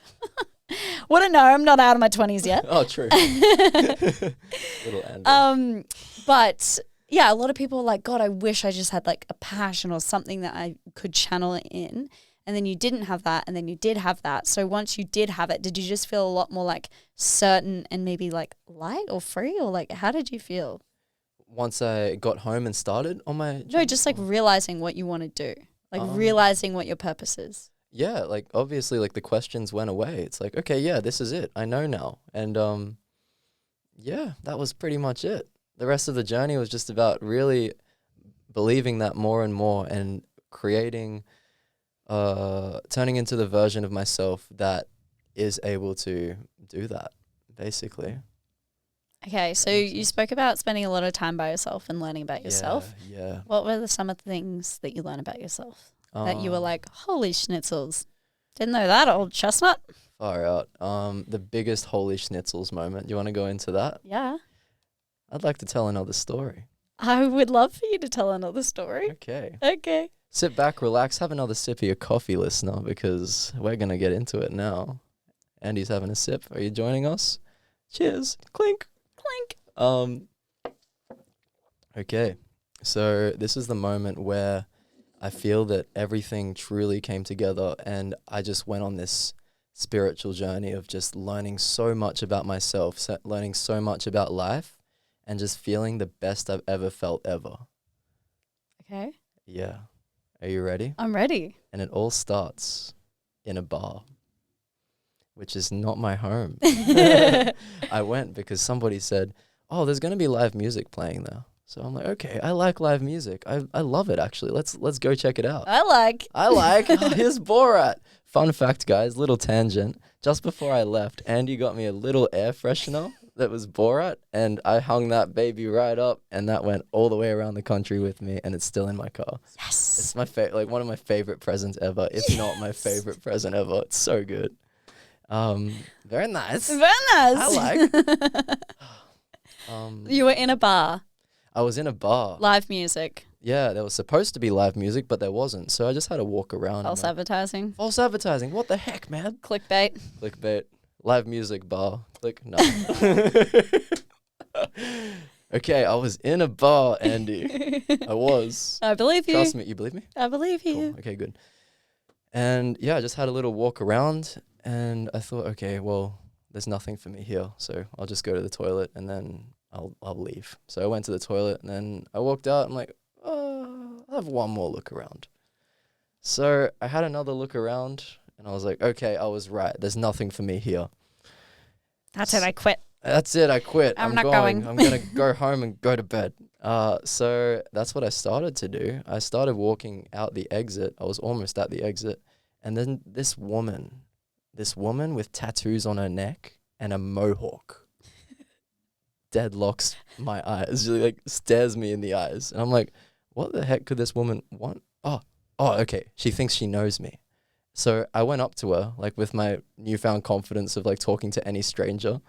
Speaker 1: Wouldn't know. I'm not out of my 20s yet.
Speaker 2: Oh, true. Little Andy.
Speaker 1: But yeah, a lot of people are like, God, I wish I just had like a passion or something that I could channel it in. And then you didn't have that, and then you did have that. So once you did have it, did you just feel a lot more like certain and maybe like light or free, or like how did you feel?
Speaker 2: Once I got home and started on my
Speaker 1: No, just like realizing what you want to do, like realizing what your purpose is.
Speaker 2: Yeah, like obviously like the questions went away. It's like, okay, yeah, this is it. I know now. And yeah, that was pretty much it. The rest of the journey was just about really believing that more and more and creating, turning into the version of myself that is able to do that, basically.
Speaker 1: Okay, so you spoke about spending a lot of time by yourself and learning about yourself.
Speaker 2: Yeah.
Speaker 1: What were some of the things that you learned about yourself that you were like, holy schnitzels, didn't know that, old chestnut?
Speaker 2: Far out. The biggest holy schnitzels moment. You want to go into that?
Speaker 1: Yeah.
Speaker 2: I'd like to tell another story.
Speaker 1: I would love for you to tell another story. Okay.
Speaker 2: Sit back, relax, have another sip of your coffee, listener, because we're going to get into it now. Andy's having a sip. Are you joining us? Cheers. Clink. Clink. Okay. So this is the moment where I feel that everything truly came together, and I just went on this spiritual journey of just learning so much about myself, learning so much about life, and just feeling the best I've ever felt ever.
Speaker 1: Okay.
Speaker 2: Yeah. Are you ready?
Speaker 1: I'm ready.
Speaker 2: And it all starts in a bar, which is not my home. I went because somebody said, oh, there's going to be live music playing there. So I'm like, okay, I like live music. I love it, actually. Let's go check it out.
Speaker 1: I like.
Speaker 2: Here's Borat. Fun fact, guys, little tangent. Just before I left, Andy got me a little air freshener that was Borat, and I hung that baby right up, and that went all the way around the country with me, and it's still in my car.
Speaker 1: Yes.
Speaker 2: It's my like one of my favorite presents ever, if not my favorite present ever. It's so good. Very nice.
Speaker 1: Very nice.
Speaker 2: I like.
Speaker 1: You were in a bar.
Speaker 2: I was in a bar.
Speaker 1: Live music.
Speaker 2: Yeah, there was supposed to be live music, but there wasn't. So I just had to walk around.
Speaker 1: False advertising.
Speaker 2: False advertising. What the heck, man?
Speaker 1: Clickbait.
Speaker 2: Clickbait. Live music bar. Click. No. Okay, I was in a bar, Andy. I was.
Speaker 1: I believe you.
Speaker 2: Trust me. You believe me?
Speaker 1: I believe you.
Speaker 2: Cool. Okay, good. And yeah, I just had a little walk around, and I thought, okay, well, there's nothing for me here, so I'll just go to the toilet and then I'll leave. So I went to the toilet, and then I walked out. I'm like, have one more look around. So I had another look around and I was like, okay, I was right. There's nothing for me here.
Speaker 1: That's it. I quit.
Speaker 2: That's it. I quit.
Speaker 1: I'm not going.
Speaker 2: I'm going to go home and go to bed. So that's what I started to do. I started walking out the exit. I was almost at the exit. And then this woman with tattoos on her neck and a mohawk deadlocks my eyes. She like stares me in the eyes. And I'm like, what the heck could this woman want? Oh, okay. She thinks she knows me. So I went up to her, like with my newfound confidence of like talking to any stranger.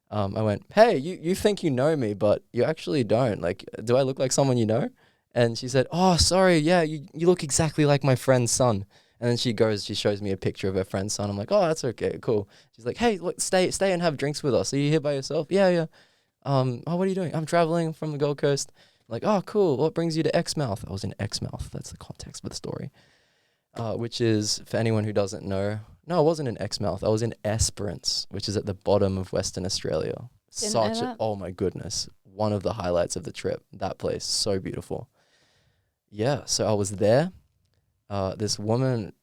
Speaker 2: I went, hey, you think you know me, but you actually don't. Like, do I look like someone you know? And she said, oh, sorry. Yeah, you look exactly like my friend's son. And then she shows me a picture of her friend's son. I'm like, oh, that's okay, cool. She's like, hey, look, stay and have drinks with us. Are you here by yourself? Yeah. Oh, what are you doing? I'm traveling from the Gold Coast. I'm like, oh, cool. What brings you to Exmouth? I was in Exmouth. That's the context for the story. Which is, for anyone who doesn't know, no, I wasn't in Exmouth. I was in Esperance, which is at the bottom of Western Australia. Oh my goodness. One of the highlights of the trip. That place, so beautiful. Yeah, so I was there. This woman,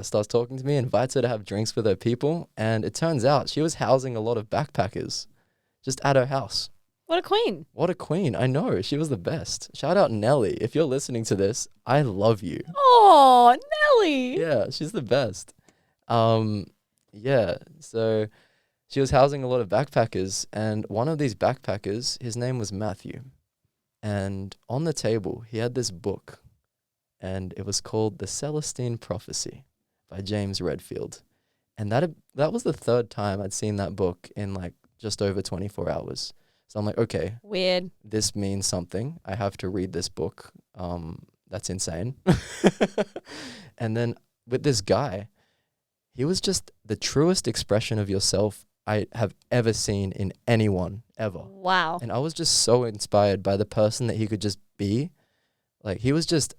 Speaker 2: starts talking to me, invites her to have drinks with her people. And it turns out she was housing a lot of backpackers just at her house.
Speaker 1: What a queen.
Speaker 2: What a queen. I know. She was the best. Shout out Nelly. If you're listening to this, I love you.
Speaker 1: Oh, Nelly.
Speaker 2: Yeah, she's the best. So she was housing a lot of backpackers, and one of these backpackers, his name was Matthew. And on the table, he had this book, and it was called The Celestine Prophecy by James Redfield. And that was the third time I'd seen that book in like just over 24 hours. So I'm like, okay.
Speaker 1: Weird.
Speaker 2: This means something. I have to read this book. That's insane. And then with this guy, he was just the truest expression of yourself I have ever seen in anyone, ever.
Speaker 1: Wow.
Speaker 2: And I was just so inspired by the person that he could just be. Like, he was just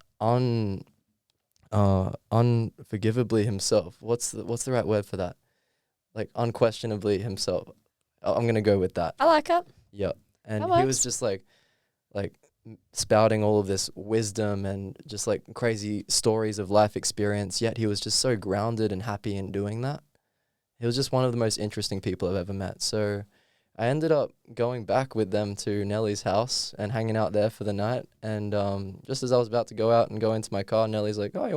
Speaker 2: unforgivably himself. What's the right word for that? Like, unquestionably himself. I'm going to go with that.
Speaker 1: I like it.
Speaker 2: Yep. And
Speaker 1: That
Speaker 2: he was
Speaker 1: works.
Speaker 2: just like spouting all of this wisdom and just like crazy stories of life experience, yet he was just so grounded and happy in doing that. He was just one of the most interesting people I've ever met. So I ended up going back with them to Nelly's house and hanging out there for the night. And just as I was about to go out and go into my car, Nelly's like, oh, you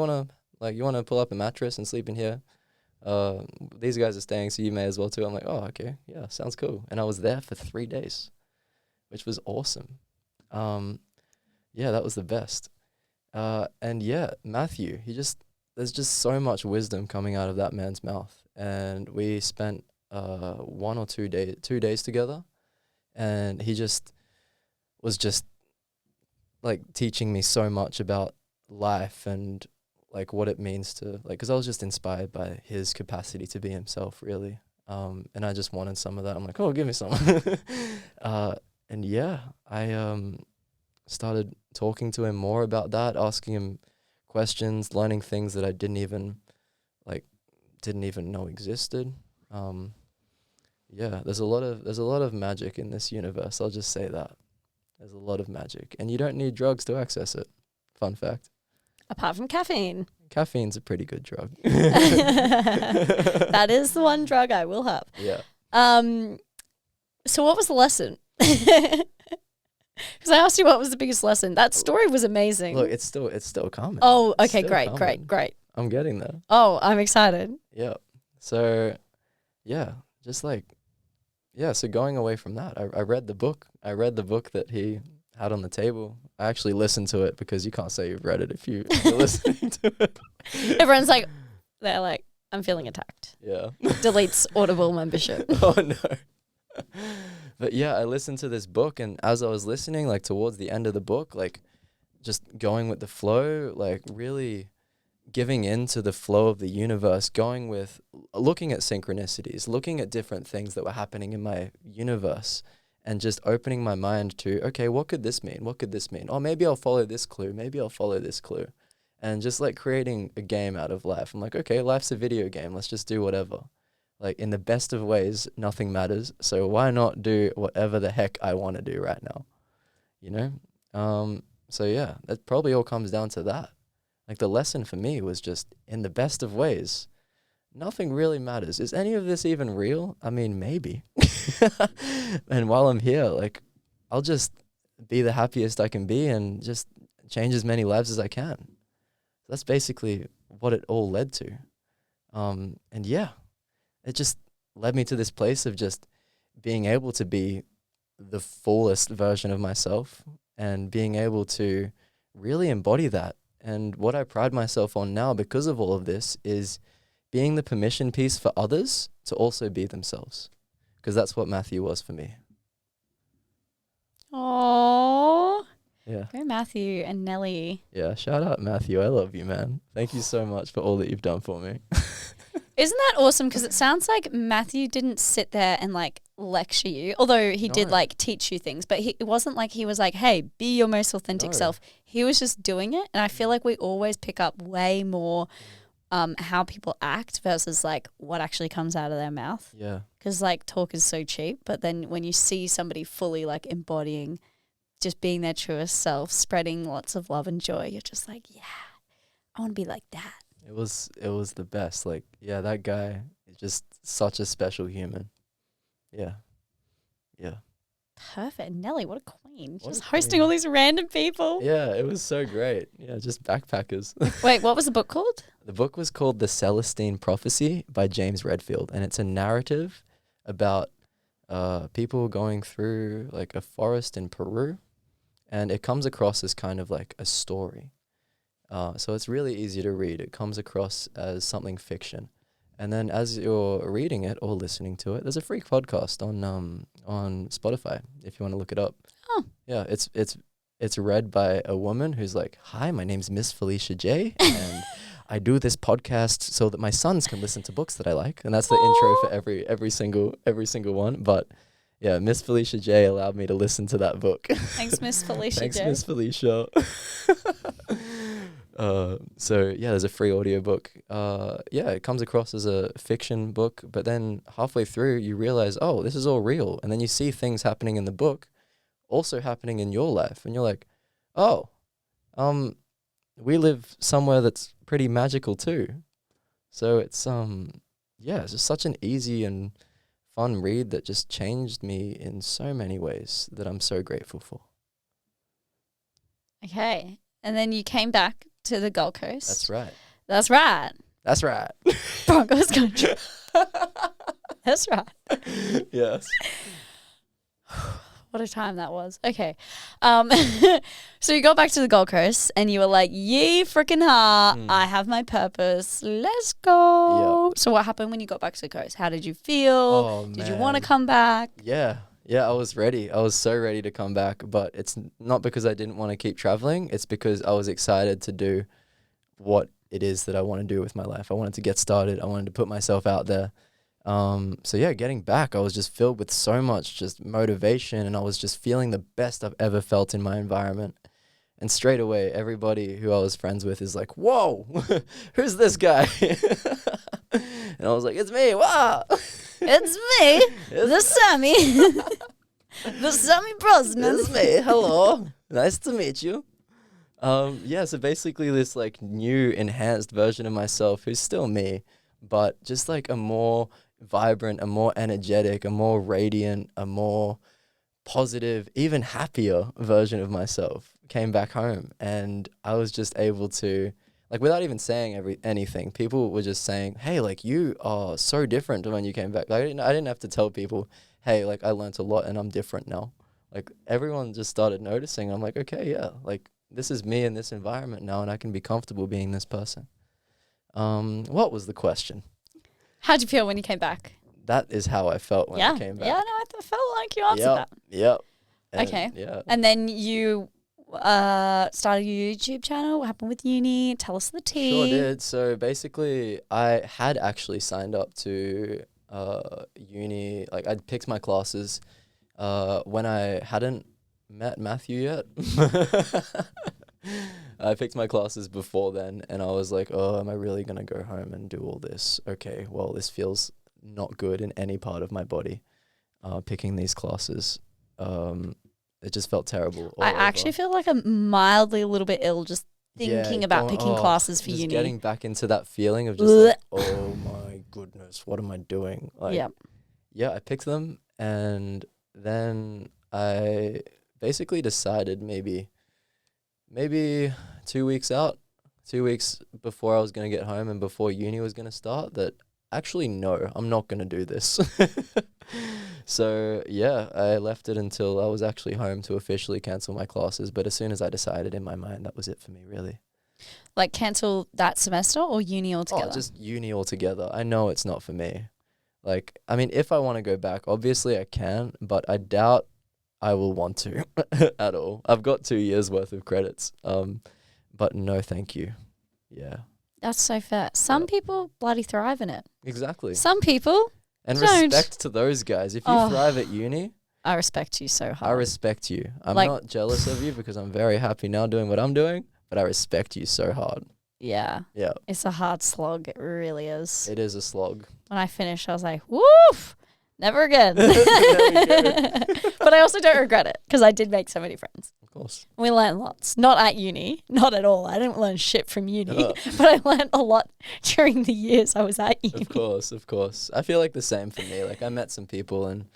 Speaker 2: wanna pull up a mattress and sleep in here? These guys are staying, so you may as well too. I'm like, oh, okay, yeah, sounds cool. And I was there for 3 days, which was awesome. That was the best. And yeah, Matthew, there's just so much wisdom coming out of that man's mouth. And we spent 2 days together, and he was like teaching me so much about life and like what it means to like, because I was just inspired by his capacity to be himself, really. And I just wanted some of that. I'm like, oh, give me some. And yeah, I started talking to him more about that, asking him questions, learning things that I didn't even know existed. There's a lot of magic in this universe. I'll just say that. There's a lot of magic, and you don't need drugs to access it. Fun fact.
Speaker 1: Apart from caffeine.
Speaker 2: Caffeine's a pretty good drug.
Speaker 1: That is the one drug I will have.
Speaker 2: Yeah.
Speaker 1: So what was the lesson? Because I asked you what was the biggest lesson. That story was amazing.
Speaker 2: Look, it's still coming.
Speaker 1: Oh,
Speaker 2: It's
Speaker 1: okay,
Speaker 2: still
Speaker 1: great.
Speaker 2: coming. I'm getting there.
Speaker 1: Oh, I'm excited.
Speaker 2: Yeah. So, yeah, so going away from that, I read the book. I read the book that he had on the table. I actually listened to it because you can't say you've read it if you're listening to it.
Speaker 1: Everyone's like, they're like, I'm feeling attacked.
Speaker 2: Yeah.
Speaker 1: Deletes Audible membership.
Speaker 2: Oh, no. But yeah, I listened to this book, and as I was listening, like towards the end of the book, like just going with the flow, like really giving into the flow of the universe, looking at synchronicities, looking at different things that were happening in my universe, and just opening my mind to, okay, what could this mean? What could this mean? Oh, maybe I'll follow this clue. Maybe I'll follow this clue. And just like creating a game out of life. I'm like, okay, life's a video game. Let's just do whatever. Like, in the best of ways, nothing matters. So why not do whatever the heck I want to do right now? You know? So yeah, that probably all comes down to that. Like the lesson for me was just in the best of ways, nothing really matters. Is any of this even real? I mean, maybe. And while I'm here, like, I'll just be the happiest I can be and just change as many lives as I can. That's basically what it all led to. And yeah, it just led me to this place of just being able to be the fullest version of myself and being able to really embody that. And what I pride myself on now because of all of this is being the permission piece for others to also be themselves. Because that's what Matthew was for me.
Speaker 1: Oh,
Speaker 2: Yeah.
Speaker 1: go Matthew and Nelly.
Speaker 2: Yeah. Shout out, Matthew. I love you, man. Thank you so much for all that you've done for me.
Speaker 1: Isn't that awesome? Because it sounds like Matthew didn't sit there and like lecture you, although he did
Speaker 2: No.
Speaker 1: like teach you things, but it wasn't like he was like, hey, be your most authentic
Speaker 2: No.
Speaker 1: self. He was just doing it. And I feel like we always pick up way more how people act versus like what actually comes out of their mouth.
Speaker 2: Yeah.
Speaker 1: Because like talk is so cheap. But then when you see somebody fully like embodying, just being their truest self, spreading lots of love and joy, you're just like, yeah, I want to be like that.
Speaker 2: It was the best. Like, yeah, that guy is just such a special human. Yeah. Yeah.
Speaker 1: Perfect. Nelly, what a queen.
Speaker 2: What
Speaker 1: Just
Speaker 2: a
Speaker 1: hosting
Speaker 2: queen.
Speaker 1: all these random people.
Speaker 2: Yeah, it was so great. Yeah, just backpackers.
Speaker 1: Wait, what was the book called?
Speaker 2: The book was called The Celestine Prophecy by James Redfield, and it's a narrative about people going through like a forest in Peru, and it comes across as kind of like a story. So it's really easy to read. It comes across as something fiction. And then as you're reading it or listening to it, there's a free podcast on Spotify if you want to look it up.
Speaker 1: Oh.
Speaker 2: Yeah, it's read by a woman who's like, "Hi, my name's Miss Felicia J, and I do this podcast so that my sons can listen to books that I like." And that's the intro for every single one. But yeah, Miss Felicia J allowed me to listen to that book.
Speaker 1: Thanks, Miss Felicia
Speaker 2: Thanks,
Speaker 1: J.
Speaker 2: Miss Felicia. So yeah, there's a free audiobook. Yeah, it comes across as a fiction book, but then halfway through you realize, oh, this is all real. And then you see things happening in the book also happening in your life. And you're like, oh, we live somewhere that's pretty magical too. So it's, yeah, it's just such an easy and fun read that just changed me in so many ways that I'm so grateful for.
Speaker 1: Okay. And then you came back to the Gold Coast.
Speaker 2: That's right.
Speaker 1: That's right.
Speaker 2: That's right.
Speaker 1: Broncos country. That's right.
Speaker 2: Yes.
Speaker 1: What a time that was. Okay. So you got back to the Gold Coast and you were like, yee freaking ha, I have my purpose. Let's go. Yep. So what happened when you got back to the coast? How did you feel?
Speaker 2: Oh,
Speaker 1: did you want to come back?
Speaker 2: Yeah. Yeah, I was ready. I was so ready to come back, but it's not because I didn't want to keep traveling. It's because I was excited to do what it is that I want to do with my life. I wanted to get started. I wanted to put myself out there. So yeah, getting back, I was just filled with so much just motivation, and I was just feeling the best I've ever felt in my environment. And straight away, everybody who I was friends with is like, whoa, who's this guy? And I was like, it's me. Wow.
Speaker 1: It's me, the Sammy. The Sammy Brosnan.
Speaker 2: It's me. Hello. Nice to meet you. Yeah, so basically this like new enhanced version of myself who's still me, but just like a more vibrant, a more energetic, a more radiant, a more positive, even happier version of myself came back home. And I was just able to, like, without even saying anything, people were just saying, hey, like, you are so different to when you came back. Like, I didn't have to tell people, hey, like, I learned a lot and I'm different now. Like, everyone just started noticing. I'm like, okay, yeah, like, this is me in this environment now, and I can be comfortable being this person. What was the question?
Speaker 1: How'd you feel when you came back?
Speaker 2: That is how I felt when I came back.
Speaker 1: Yeah, no, I felt like you answered that.
Speaker 2: Yep. And
Speaker 1: okay.
Speaker 2: Yeah.
Speaker 1: And then you started your YouTube channel. What happened with uni? Tell us the tea.
Speaker 2: Sure did. So basically, I had actually signed up to uni. Like, I'd picked my classes when I hadn't met Matthew yet. I picked my classes before then, and I was like, oh, am I really going to go home and do all this? Okay, well, this feels not good in any part of my body, picking these classes. it just felt terrible. All
Speaker 1: I actually
Speaker 2: over.
Speaker 1: feel like I'm mildly a little bit ill just thinking about picking classes for
Speaker 2: just
Speaker 1: uni.
Speaker 2: getting back into that feeling of just
Speaker 1: Blech.
Speaker 2: like, oh my goodness, what am I doing? Like,
Speaker 1: Yeah.
Speaker 2: yeah, I picked them, and then I basically decided maybe 2 weeks out, 2 weeks before I was going to get home and before uni was going to start, that actually, no, I'm not going to do this. So, yeah, I left it until I was actually home to officially cancel my classes. But as soon as I decided in my mind, that was it for me, really.
Speaker 1: Like cancel that semester or uni altogether?
Speaker 2: Oh, just uni altogether. I know it's not for me. Like, I mean, if I want to go back, obviously I can, but I doubt I will want to at all. I've got 2 years worth of credits. But no, thank you. Yeah,
Speaker 1: That's so fair. Some people bloody thrive in it.
Speaker 2: exactly.
Speaker 1: Some people
Speaker 2: And
Speaker 1: don't.
Speaker 2: respect to those guys. If you
Speaker 1: Oh.
Speaker 2: thrive at uni,
Speaker 1: I respect you so
Speaker 2: I
Speaker 1: hard.
Speaker 2: respect you. I'm
Speaker 1: Like-
Speaker 2: not jealous of you because I'm very happy now doing what I'm doing, but I respect you so hard.
Speaker 1: Yeah.
Speaker 2: Yeah,
Speaker 1: It's a hard slog. It really is.
Speaker 2: it is a slog.
Speaker 1: When I finished, I was like, woof, never again.
Speaker 2: There we
Speaker 1: But I also don't regret it because I did make so many friends.
Speaker 2: Of course.
Speaker 1: We learned lots. Not at uni. Not at all. I didn't learn shit from uni.
Speaker 2: Uh.
Speaker 1: But I learned a lot during the years I was at uni.
Speaker 2: Of course, of course. I feel like the same for me. Like, I met some people and,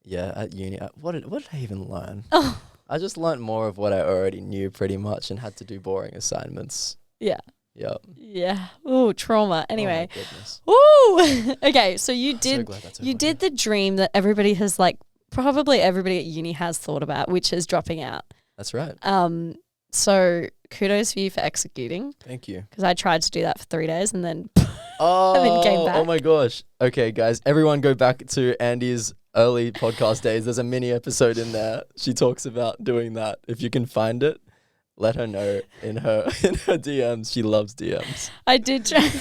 Speaker 2: yeah, at uni, what did I even learn?
Speaker 1: Oh,
Speaker 2: I just learned more of what I already knew pretty much and had to do boring assignments.
Speaker 1: yeah.
Speaker 2: Yeah.
Speaker 1: Yeah. Ooh, trauma. Anyway.
Speaker 2: Oh my goodness.
Speaker 1: Ooh. Okay, so you
Speaker 2: I'm so
Speaker 1: did
Speaker 2: glad that's
Speaker 1: you
Speaker 2: over
Speaker 1: did the dream that everybody has probably everybody at uni has thought about, which is dropping out.
Speaker 2: That's right.
Speaker 1: So kudos for you for executing
Speaker 2: Thank you.
Speaker 1: because I tried to do that for 3 days and then
Speaker 2: Oh,
Speaker 1: then came back.
Speaker 2: oh my gosh. Okay, guys, everyone go back to Andy's early podcast days. There's a mini episode in there. She talks about doing that. If you can find it, let her know in her DMs. She loves DMs.
Speaker 1: I did try.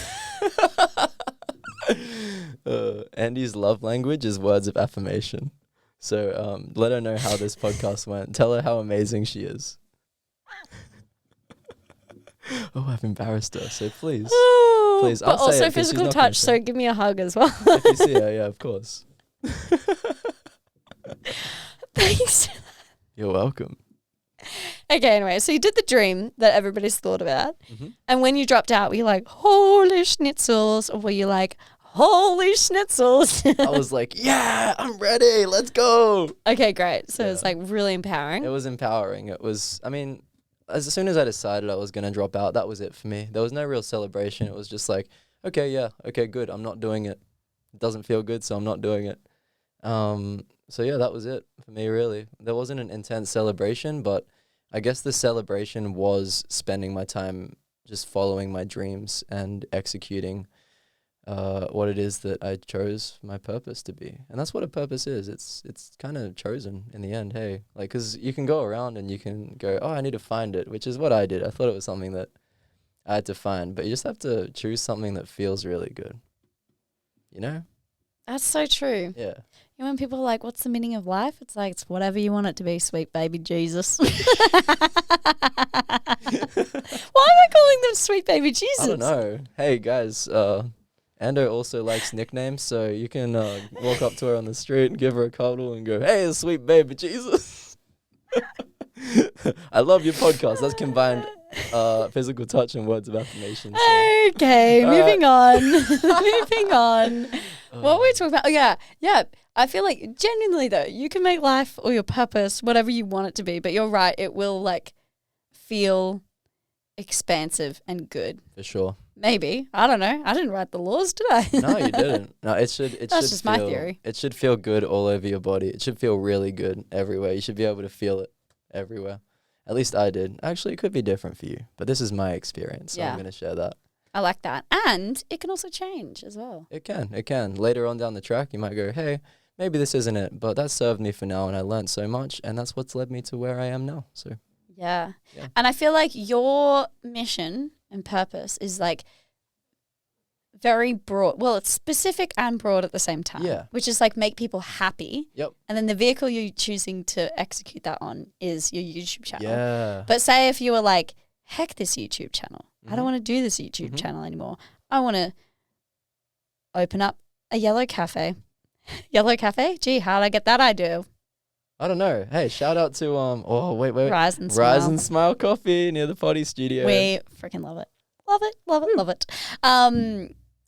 Speaker 2: Andy's love language is words of affirmation. So let her know how this podcast went. Tell her how amazing she is. Oh, I've embarrassed her. So please, please,
Speaker 1: But
Speaker 2: I'll say
Speaker 1: also
Speaker 2: it 'cause she's
Speaker 1: physical
Speaker 2: not gonna
Speaker 1: touch,
Speaker 2: say
Speaker 1: so
Speaker 2: it.
Speaker 1: give me a hug as well.
Speaker 2: If you see her, yeah, of course.
Speaker 1: Thanks.
Speaker 2: You're welcome.
Speaker 1: Okay, anyway, so you did the dream that everybody's thought about.
Speaker 2: Mm-hmm.
Speaker 1: And when you dropped out, were you like, holy schnitzels? Or were you like, holy schnitzels?
Speaker 2: I was like, yeah, I'm ready. Let's go.
Speaker 1: Okay, great. So it's
Speaker 2: Yeah.
Speaker 1: like really empowering.
Speaker 2: It was empowering. It was, I mean, as soon as I decided I was going to drop out, that was it for me. There was no real celebration. It was just like, okay, yeah, okay, good. I'm not doing it. It doesn't feel good, so I'm not doing it. So yeah, that was it for me, really. There wasn't an intense celebration, but I guess the celebration was spending my time just following my dreams and executing what it is that I chose my purpose to be. And that's what a purpose is. It's kind of chosen in the end, hey. Like, because you can go around and you can go, oh, I need to find it, which is what I did. I thought it was something that I had to find. But you just have to choose something that feels really good. You know?
Speaker 1: That's so true.
Speaker 2: Yeah.
Speaker 1: You know, when people are like, what's the meaning of life? It's like, it's whatever you want it to be, sweet baby Jesus. Why am I calling them sweet baby Jesus?
Speaker 2: I don't know. Hey, guys, Ando also likes nicknames, so you can walk up to her on the street and give her a cuddle and go, hey, sweet baby Jesus. I love your podcast. That's combined physical touch and words of affirmation. So.
Speaker 1: Okay,
Speaker 2: All
Speaker 1: moving on. Moving on. What were we talking about? Oh, yeah. Yeah. I feel like genuinely, though, you can make life or your purpose whatever you want it to be, but you're right. It will feel expansive and good.
Speaker 2: For sure.
Speaker 1: Maybe. I don't know. I didn't write the laws, did I?
Speaker 2: No, you didn't. No, it should.
Speaker 1: That's just my theory.
Speaker 2: It should feel good all over your body. It should feel really good everywhere. You should be able to feel it everywhere. At least I did. Actually, it could be different for you, but this is my experience, so
Speaker 1: Yeah.
Speaker 2: I'm going to share that.
Speaker 1: I like that. And it can also change as well.
Speaker 2: It can. It can. Later on down the track, you might go, hey, maybe this isn't it, but that served me for now, and I learned so much, and that's what's led me to where I am now. So
Speaker 1: Yeah.
Speaker 2: Yeah.
Speaker 1: And I feel like your mission and purpose is very broad. Well, it's specific and broad at the same time.
Speaker 2: Yeah.
Speaker 1: Which is make people happy.
Speaker 2: Yep.
Speaker 1: And then the vehicle you're choosing to execute that on is your YouTube channel.
Speaker 2: yeah.
Speaker 1: But say if you were like, heck this YouTube channel. I
Speaker 2: Mhm.
Speaker 1: don't want to do this YouTube
Speaker 2: Mhm.
Speaker 1: channel anymore. I want to open up a yellow cafe. Yellow cafe? Gee, how'd I get that idea?
Speaker 2: I don't know. Hey, shout out to oh wait.
Speaker 1: Rise and
Speaker 2: Rise
Speaker 1: Smile.
Speaker 2: and Smile Coffee near the Potty Studio.
Speaker 1: We freaking love it. Love it, love it, love it.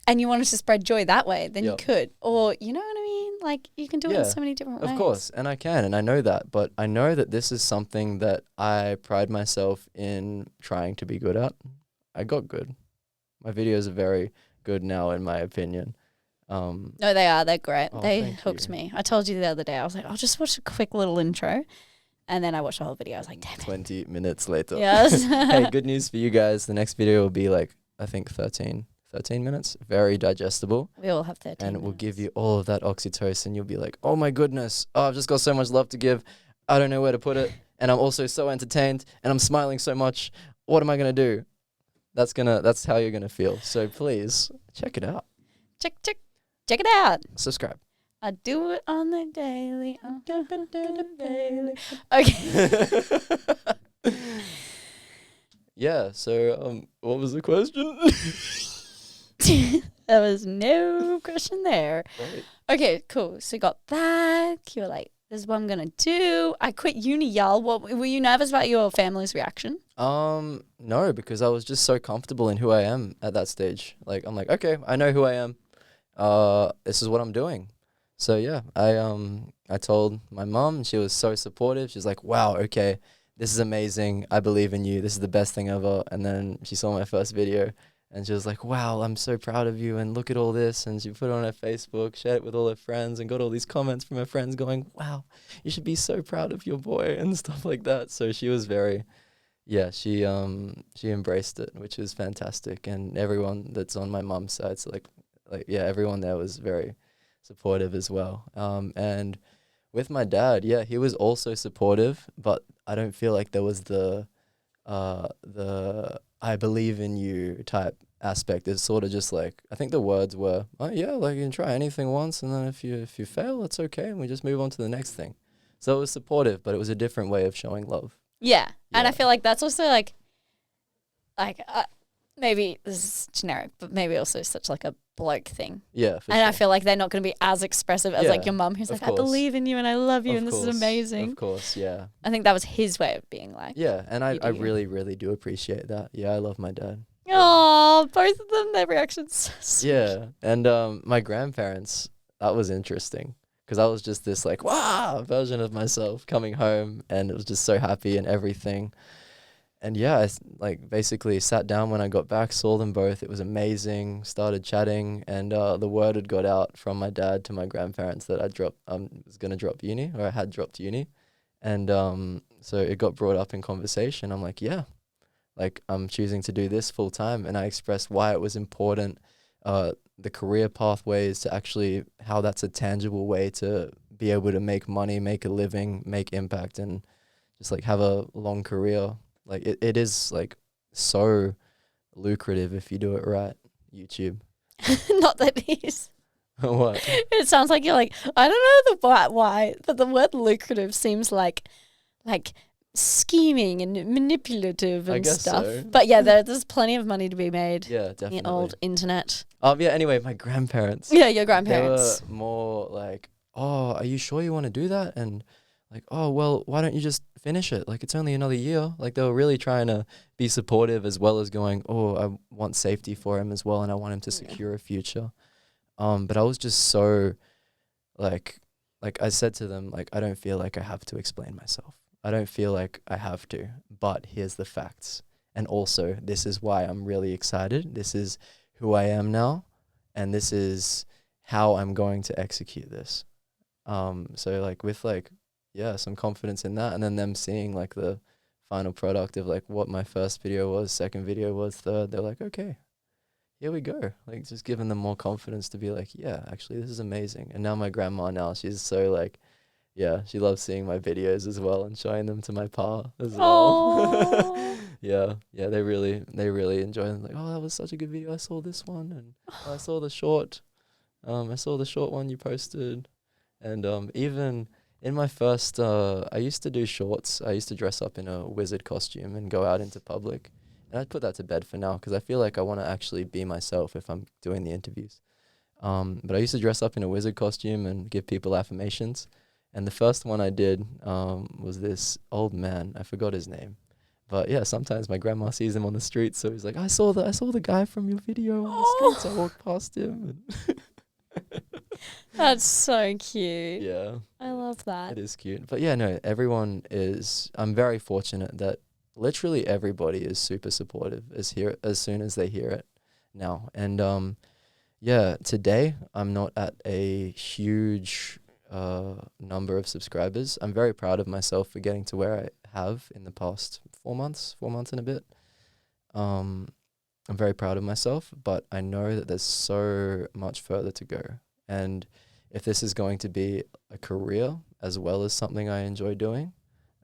Speaker 1: And you wanted to spread joy that way, then you
Speaker 2: Yep.
Speaker 1: could. Or, you know what I mean? Like, you can do it in
Speaker 2: Yeah,
Speaker 1: so many different ways.
Speaker 2: Of course, and I can, and I know that, but I know that this is something that I pride myself in trying to be good at. I got good. My videos are very good now, in my opinion.
Speaker 1: No, they are. They're great.
Speaker 2: Oh,
Speaker 1: They
Speaker 2: thank
Speaker 1: hooked
Speaker 2: you.
Speaker 1: me. I told you the other day, I was like, I'll just watch a quick little intro. And then I watched the whole video. I was like, damn it.
Speaker 2: 20 minutes later.
Speaker 1: Yes.
Speaker 2: Hey, good news for you guys. The next video will be like, I think 13 minutes. Very digestible.
Speaker 1: We all have 13
Speaker 2: And it will
Speaker 1: minutes.
Speaker 2: give you all of that oxytocin. You'll be like, oh my goodness. Oh, I've just got so much love to give. I don't know where to put it. And I'm also so entertained and I'm smiling so much. What am I going to do? That's how you're going to feel. So please check it out.
Speaker 1: Check it out.
Speaker 2: Subscribe.
Speaker 1: I do it on the daily. Okay.
Speaker 2: Yeah. So, what was the question?
Speaker 1: There was no question there.
Speaker 2: Right.
Speaker 1: Okay, cool. So you got that. You were like, this is what I'm going to do. I quit uni, y'all. What, were you nervous about your family's reaction?
Speaker 2: No, because I was just so comfortable in who I am at that stage. Like, I'm like, okay, I know who I am. This is what I'm doing. So yeah, I told my mom, and she was so supportive. She's like, wow, okay, this is amazing. I believe in you. This is the best thing ever. And then she saw my first video and she was like, wow, I'm so proud of you. And look at all this. And she put it on her Facebook, shared it with all her friends, and got all these comments from her friends going, wow, you should be so proud of your boy and stuff like that. So she was very, yeah, she embraced it, which is fantastic. And everyone that's on my mum's side, so yeah, everyone there was very supportive as well. And with my dad, yeah, he was also supportive, but I don't feel like there was the I believe in you type aspect. It's sort of just like, I think the words were, oh yeah, like you can try anything once, and then if you fail, it's okay, and we just move on to the next thing. So it was supportive, but it was a different way of showing love.
Speaker 1: Yeah. And I
Speaker 2: Yeah.
Speaker 1: feel like that's also like maybe this is generic, but maybe also such like a bloke thing.
Speaker 2: Yeah, for
Speaker 1: And I
Speaker 2: sure.
Speaker 1: feel like they're not going to be as expressive as like
Speaker 2: Yeah,
Speaker 1: your mum, who's
Speaker 2: of
Speaker 1: like, I
Speaker 2: course.
Speaker 1: believe in you and I love you
Speaker 2: Of
Speaker 1: and this is
Speaker 2: course,
Speaker 1: amazing.
Speaker 2: Of course, yeah.
Speaker 1: I think that was his way of being like,
Speaker 2: Yeah, and
Speaker 1: You
Speaker 2: I
Speaker 1: do you.
Speaker 2: really, really do appreciate that. Yeah, I love my dad.
Speaker 1: oh, both of them, their reactions. So sweet.
Speaker 2: Yeah, and my grandparents, that was interesting because I was just this like, wow, version of myself coming home, and it was just so happy and everything. And yeah, like basically sat down when I got back, saw them both. It was amazing. Started chatting, and the word had got out from my dad to my grandparents that I was gonna drop uni, or I had dropped uni, and so it got brought up in conversation. I'm like, yeah, like I'm choosing to do this full time, and I expressed why it was important, the career pathways to actually how that's a tangible way to be able to make money, make a living, make impact, and just like have a long career. Like it is like so lucrative if you do it right. YouTube.
Speaker 1: Not that he's.
Speaker 2: What?
Speaker 1: It sounds like you're like, I don't know why, but the word lucrative seems like scheming and manipulative
Speaker 2: I
Speaker 1: and
Speaker 2: guess
Speaker 1: stuff.
Speaker 2: so.
Speaker 1: But yeah, there's plenty of money to be made
Speaker 2: Yeah,
Speaker 1: in
Speaker 2: definitely.
Speaker 1: the old internet.
Speaker 2: Yeah, anyway, my grandparents.
Speaker 1: Yeah, your
Speaker 2: They
Speaker 1: grandparents.
Speaker 2: were more like, oh, are you sure you want to do that? And like, oh, well, why don't you just finish it? Like, it's only another year. Like, they were really trying to be supportive as well as going, oh, I want safety for him as well, and I want him to secure a future. But I was just so, like I said to them, like, I don't feel like I have to explain myself. I don't feel like I have to, but here's the facts. And also, this is why I'm really excited. This is who I am now, and this is how I'm going to execute this. So like with like, yeah, some confidence in that, and then them seeing like the final product of like what my first video was, second video was, third, they're like, okay, here we go. Like just giving them more confidence to be like, yeah, actually this is amazing. And now my grandma now, she's so like, yeah, she loves seeing my videos as well and showing them to my pa as well.
Speaker 1: Aww.
Speaker 2: Yeah, they really enjoy it. Like, oh, that was such a good video. I saw this one, and I saw the short. I saw the short one you posted, and even in my first, I used to do shorts. I used to dress up in a wizard costume and go out into public, and I'd put that to bed for now because I feel like I want to actually be myself if I'm doing the interviews. But I used to dress up in a wizard costume and give people affirmations. And the first one I did was this old man. I forgot his name. But yeah, sometimes my grandma sees him on the street, so he's like, I saw the guy from your video on the streets. I walked past him.
Speaker 1: That's so cute.
Speaker 2: Yeah.
Speaker 1: I love that.
Speaker 2: It is cute. But yeah, no, I'm very fortunate that literally everybody is super supportive as soon as they hear it now. And yeah, today I'm not at a huge number of subscribers. I'm very proud of myself for getting to where I have in the past 4 months and a bit. I'm very proud of myself, but I know that there's so much further to go. And if this is going to be a career as well as something I enjoy doing,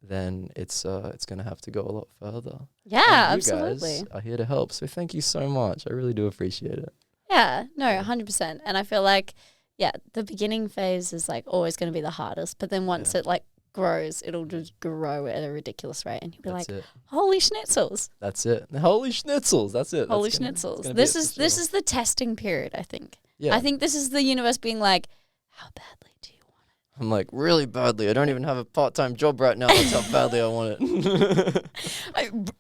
Speaker 2: then it's going to have to go a lot further.
Speaker 1: Yeah,
Speaker 2: and
Speaker 1: absolutely.
Speaker 2: You guys are here to help, so thank you so much. I really do appreciate it.
Speaker 1: Yeah, no, 100%. And I feel like, yeah, the beginning phase is like always going to be the hardest, but then once it like grows, it'll just grow at a ridiculous rate, and you'll be
Speaker 2: That's
Speaker 1: like,
Speaker 2: it.
Speaker 1: holy schnitzels.
Speaker 2: That's it. Holy schnitzels. That's it.
Speaker 1: Holy
Speaker 2: That's
Speaker 1: schnitzels. This is the testing period, I think.
Speaker 2: Yeah.
Speaker 1: I think this is the universe being like, how badly do you want it?
Speaker 2: I'm like, really badly. I don't even have a part-time job right now. That's how badly I want it.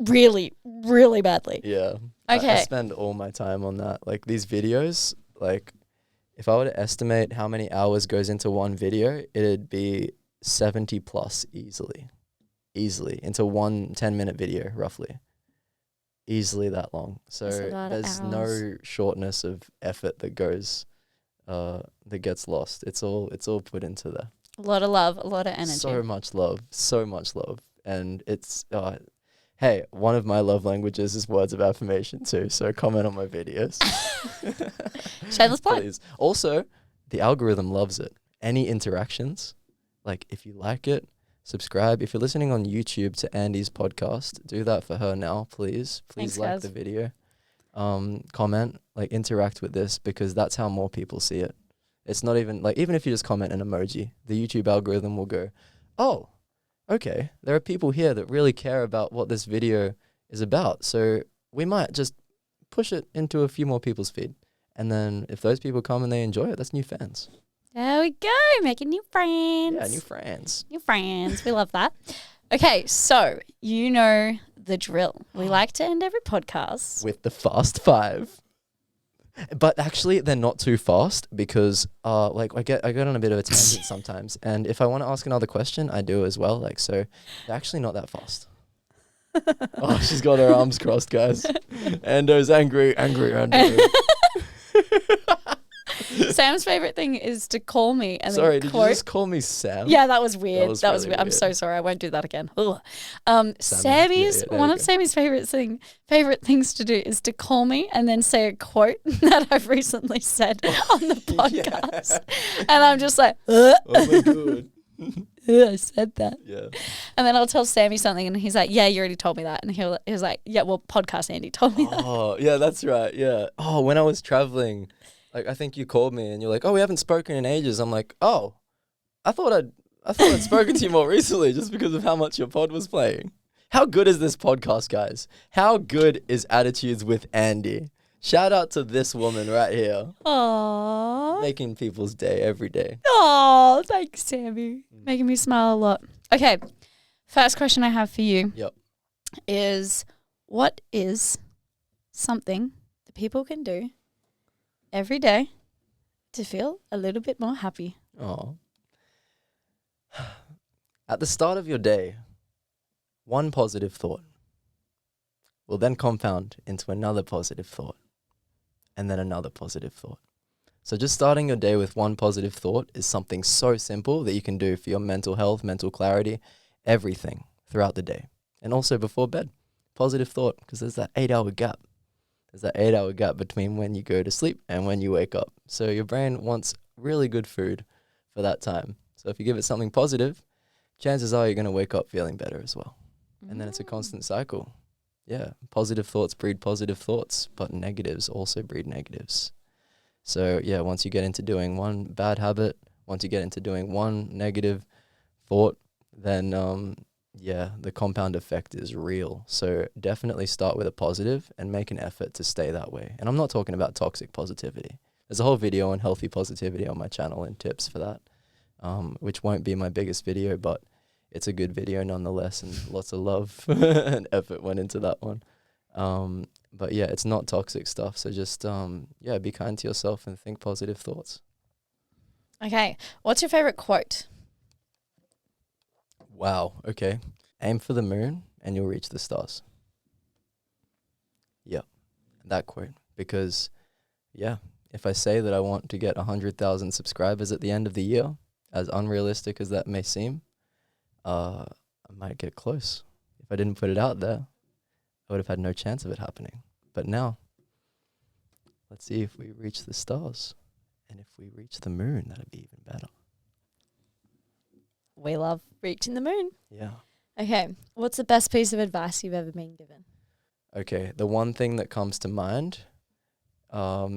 Speaker 1: Really, really badly.
Speaker 2: Yeah.
Speaker 1: Okay.
Speaker 2: I spend all my time on that. Like these videos, like if I were to estimate how many hours goes into one video, it'd be 70 plus easily into one 10-minute video, roughly. Easily that long. So there's no shortness of effort that goes that gets lost. It's all put into there.
Speaker 1: A lot of love, a lot of energy.
Speaker 2: So much love. And it's hey, one of my love languages is words of affirmation too, so comment on my videos.
Speaker 1: Shameless plug.
Speaker 2: Please. Also, the algorithm loves it. Any interactions, like if you like it, subscribe. If you're listening on YouTube to Andy's podcast, do that for her now, please. Please. Thanks, like guys. The video. Comment, like interact with this, because that's how more people see it. It's not even like, even if you just comment an emoji, the YouTube algorithm will go, oh, okay, there are people here that really care about what this video is about. So we might just push it into a few more people's feed. And then if those people come and they enjoy it, that's new fans.
Speaker 1: There we go, making new friends.
Speaker 2: Yeah, new friends.
Speaker 1: New friends. We love that. Okay, so you know the drill. We like to end every podcast
Speaker 2: with the fast five. But actually, they're not too fast because, like, I get on a bit of a tangent sometimes, and if I want to ask another question, I do as well. Like, so they're actually not that fast. Oh, she's got her arms crossed, guys. Ando's angry Ando.
Speaker 1: Sam's favorite thing is to call me and
Speaker 2: sorry,
Speaker 1: then
Speaker 2: did you just call me Sam?
Speaker 1: Yeah, that was weird. That was
Speaker 2: really
Speaker 1: weird. I'm so sorry. I won't do that again.
Speaker 2: Sammy's
Speaker 1: one of Sammy's favorite things to do is to call me and then say a quote that I've recently said on the podcast, and I'm just like,
Speaker 2: oh my god.
Speaker 1: I said that.
Speaker 2: Yeah.
Speaker 1: And then I'll tell Sammy something and he's like, yeah, you already told me that. And he was like, yeah, well, podcast Andy told me that.
Speaker 2: Oh, yeah, that's right. Yeah. Oh, when I was traveling, like, I think you called me and you're like, oh, we haven't spoken in ages. I'm like, oh, I thought I'd spoken to you more recently just because of how much your pod was playing. How good is this podcast, guys? How good is Attitudes with Andy? Shout out to this woman right here.
Speaker 1: Aww.
Speaker 2: Making people's day every day.
Speaker 1: Oh, thanks, Sammy. Making me smile a lot. Okay, first question I have for you is, what is something that people can do every day to feel a little bit more happy?
Speaker 2: Oh. At the start of your day, one positive thought will then compound into another positive thought, and then another positive thought. So just starting your day with one positive thought is something so simple that you can do for your mental health, mental clarity, everything throughout the day. And also before bed, positive thought, because there's that 8-hour gap. There's that 8-hour gap between when you go to sleep and when you wake up. So your brain wants really good food for that time. So if you give it something positive, chances are you're going to wake up feeling better as well. And then it's a constant cycle. Yeah, positive thoughts breed positive thoughts, but negatives also breed negatives. So yeah, once you get into doing one bad habit, once you get into doing one negative thought, then the compound effect is real. So definitely start with a positive and make an effort to stay that way. And I'm not talking about toxic positivity. There's a whole video on healthy positivity on my channel and tips for that. which won't be my biggest video, but it's a good video nonetheless, and lots of love and effort went into that one. But yeah, it's not toxic stuff. So just, be kind to yourself and think positive thoughts.
Speaker 1: Okay. What's your favorite quote?
Speaker 2: Wow. Okay. Aim for the moon and you'll reach the stars. Yeah. That quote. Because, if I say that I want to get 100,000 subscribers at the end of the year, as unrealistic as that may seem, I might get close. If I didn't put it out there, I would have had no chance of it happening. But now, let's see if we reach the stars. And if we reach the moon, that'd be even better.
Speaker 1: We love reaching the moon.
Speaker 2: Yeah.
Speaker 1: Okay. What's the best piece of advice you've ever been given?
Speaker 2: Okay. The one thing that comes to mind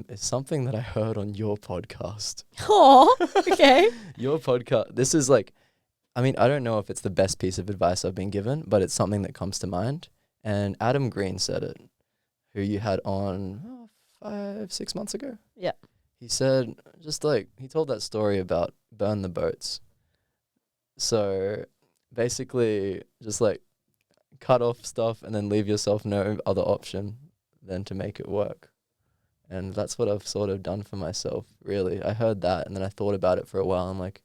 Speaker 2: is something that I heard on your podcast.
Speaker 1: Oh, okay.
Speaker 2: Your podcast. This is like, I don't know if it's the best piece of advice I've been given, but it's something that comes to mind. And Adam Green said it, who you had on 5-6 months ago.
Speaker 1: Yeah.
Speaker 2: He said, he told that story about burn the boats. So basically just cut off stuff and then leave yourself no other option than to make it work. And that's what I've sort of done for myself, really. I heard that and then I thought about it for a while. I'm like,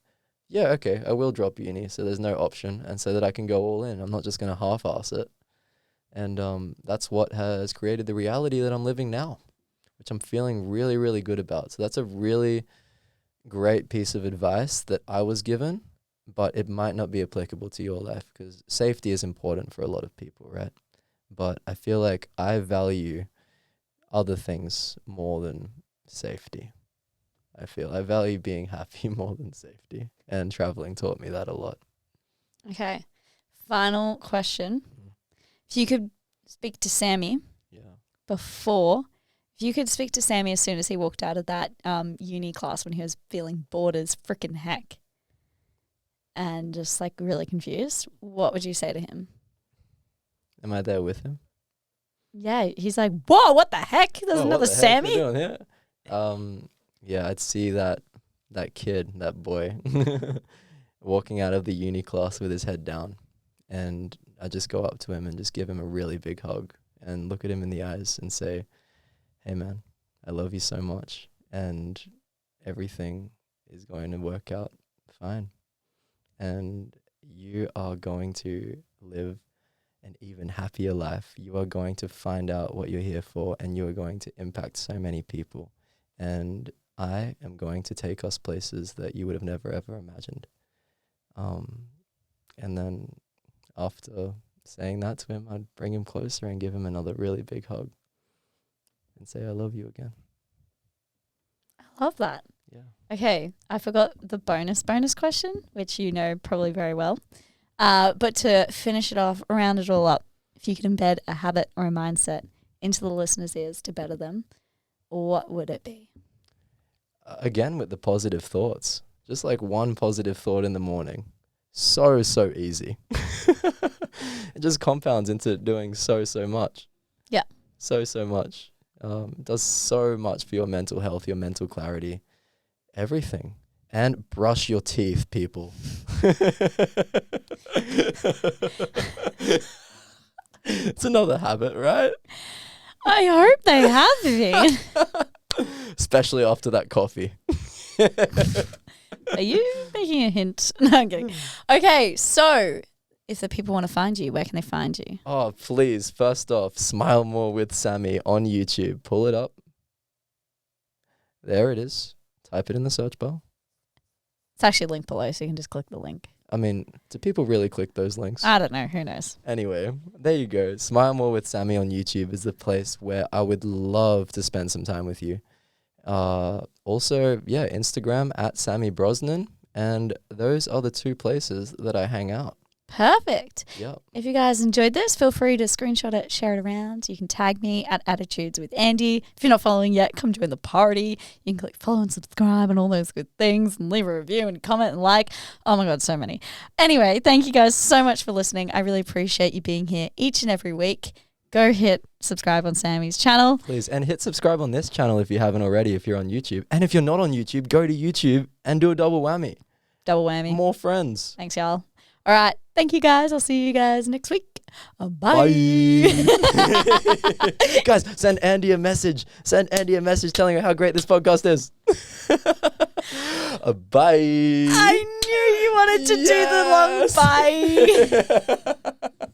Speaker 2: yeah, okay, I will drop uni so there's no option and so that I can go all in. I'm not just going to half-ass it. And that's what has created the reality that I'm living now, which I'm feeling really, really good about. So that's a really great piece of advice that I was given, but it might not be applicable to your life because safety is important for a lot of people, right? But I feel like I value other things more than safety. I value being happy more than safety, and traveling taught me that a lot.
Speaker 1: Okay. Final question. If you could speak to Sammy if you could speak to Sammy as soon as he walked out of that uni class when he was feeling bored as frickin' heck and just really confused, what would you say to him?
Speaker 2: Am I there with him?
Speaker 1: Yeah, he's like, whoa, what the heck? There's another Sammy?
Speaker 2: What are you doing here? I'd see that kid, that boy, walking out of the uni class with his head down. And I just go up to him and just give him a really big hug and look at him in the eyes and say, hey, man, I love you so much. And everything is going to work out fine. And you are going to live an even happier life. You are going to find out what you're here for, and you are going to impact so many people. And I am going to take us places that you would have never, ever imagined. And then after saying that to him, I'd bring him closer and give him another really big hug and say, I love you again.
Speaker 1: I love that.
Speaker 2: Yeah.
Speaker 1: Okay, I forgot the bonus question, which you know probably very well. But to finish it off, round it all up, if you could embed a habit or a mindset into the listeners' ears to better them, what would it be?
Speaker 2: Again, with the positive thoughts. Just one positive thought in the morning. So easy. It just compounds into doing so much.
Speaker 1: Yeah.
Speaker 2: So much. It does so much for your mental health, your mental clarity, everything. And brush your teeth, people. It's another habit, right?
Speaker 1: I hope they have been.
Speaker 2: Especially after that coffee.
Speaker 1: Are you making a hint? No, I'm kidding. Okay, so if the people want to find you, where can they find you?
Speaker 2: Oh, please. First off, Smile More with Sammy on YouTube. Pull it up. There it is. Type it in the search bar.
Speaker 1: It's actually linked below, so you can just click the link.
Speaker 2: Do people really click those links?
Speaker 1: I don't know. Who knows?
Speaker 2: Anyway, there you go. Smile More with Sammy on YouTube is the place where I would love to spend some time with you. Also, Instagram at Sammy Brosnan. And those are the two places that I hang out.
Speaker 1: Perfect.
Speaker 2: Yeah.
Speaker 1: If you guys enjoyed this, feel free to screenshot it, share it around. You can tag me at Attitudes with Andy. If you're not following yet, come join the party. You can click follow and subscribe and all those good things and leave a review and comment and like. Oh my God, so many. Anyway, thank you guys so much for listening. I really appreciate you being here each and every week. Go hit subscribe on Sammy's channel.
Speaker 2: Please. And hit subscribe on this channel if you haven't already, if you're on YouTube. And if you're not on YouTube, go to YouTube and do a double whammy.
Speaker 1: Double whammy.
Speaker 2: More friends.
Speaker 1: Thanks, y'all. All right. Thank you, guys. I'll see you guys next week. Bye.
Speaker 2: Bye. Guys, send Andy a message. Send Andy a message telling her how great this podcast is. Bye.
Speaker 1: I knew you wanted to do the long bye.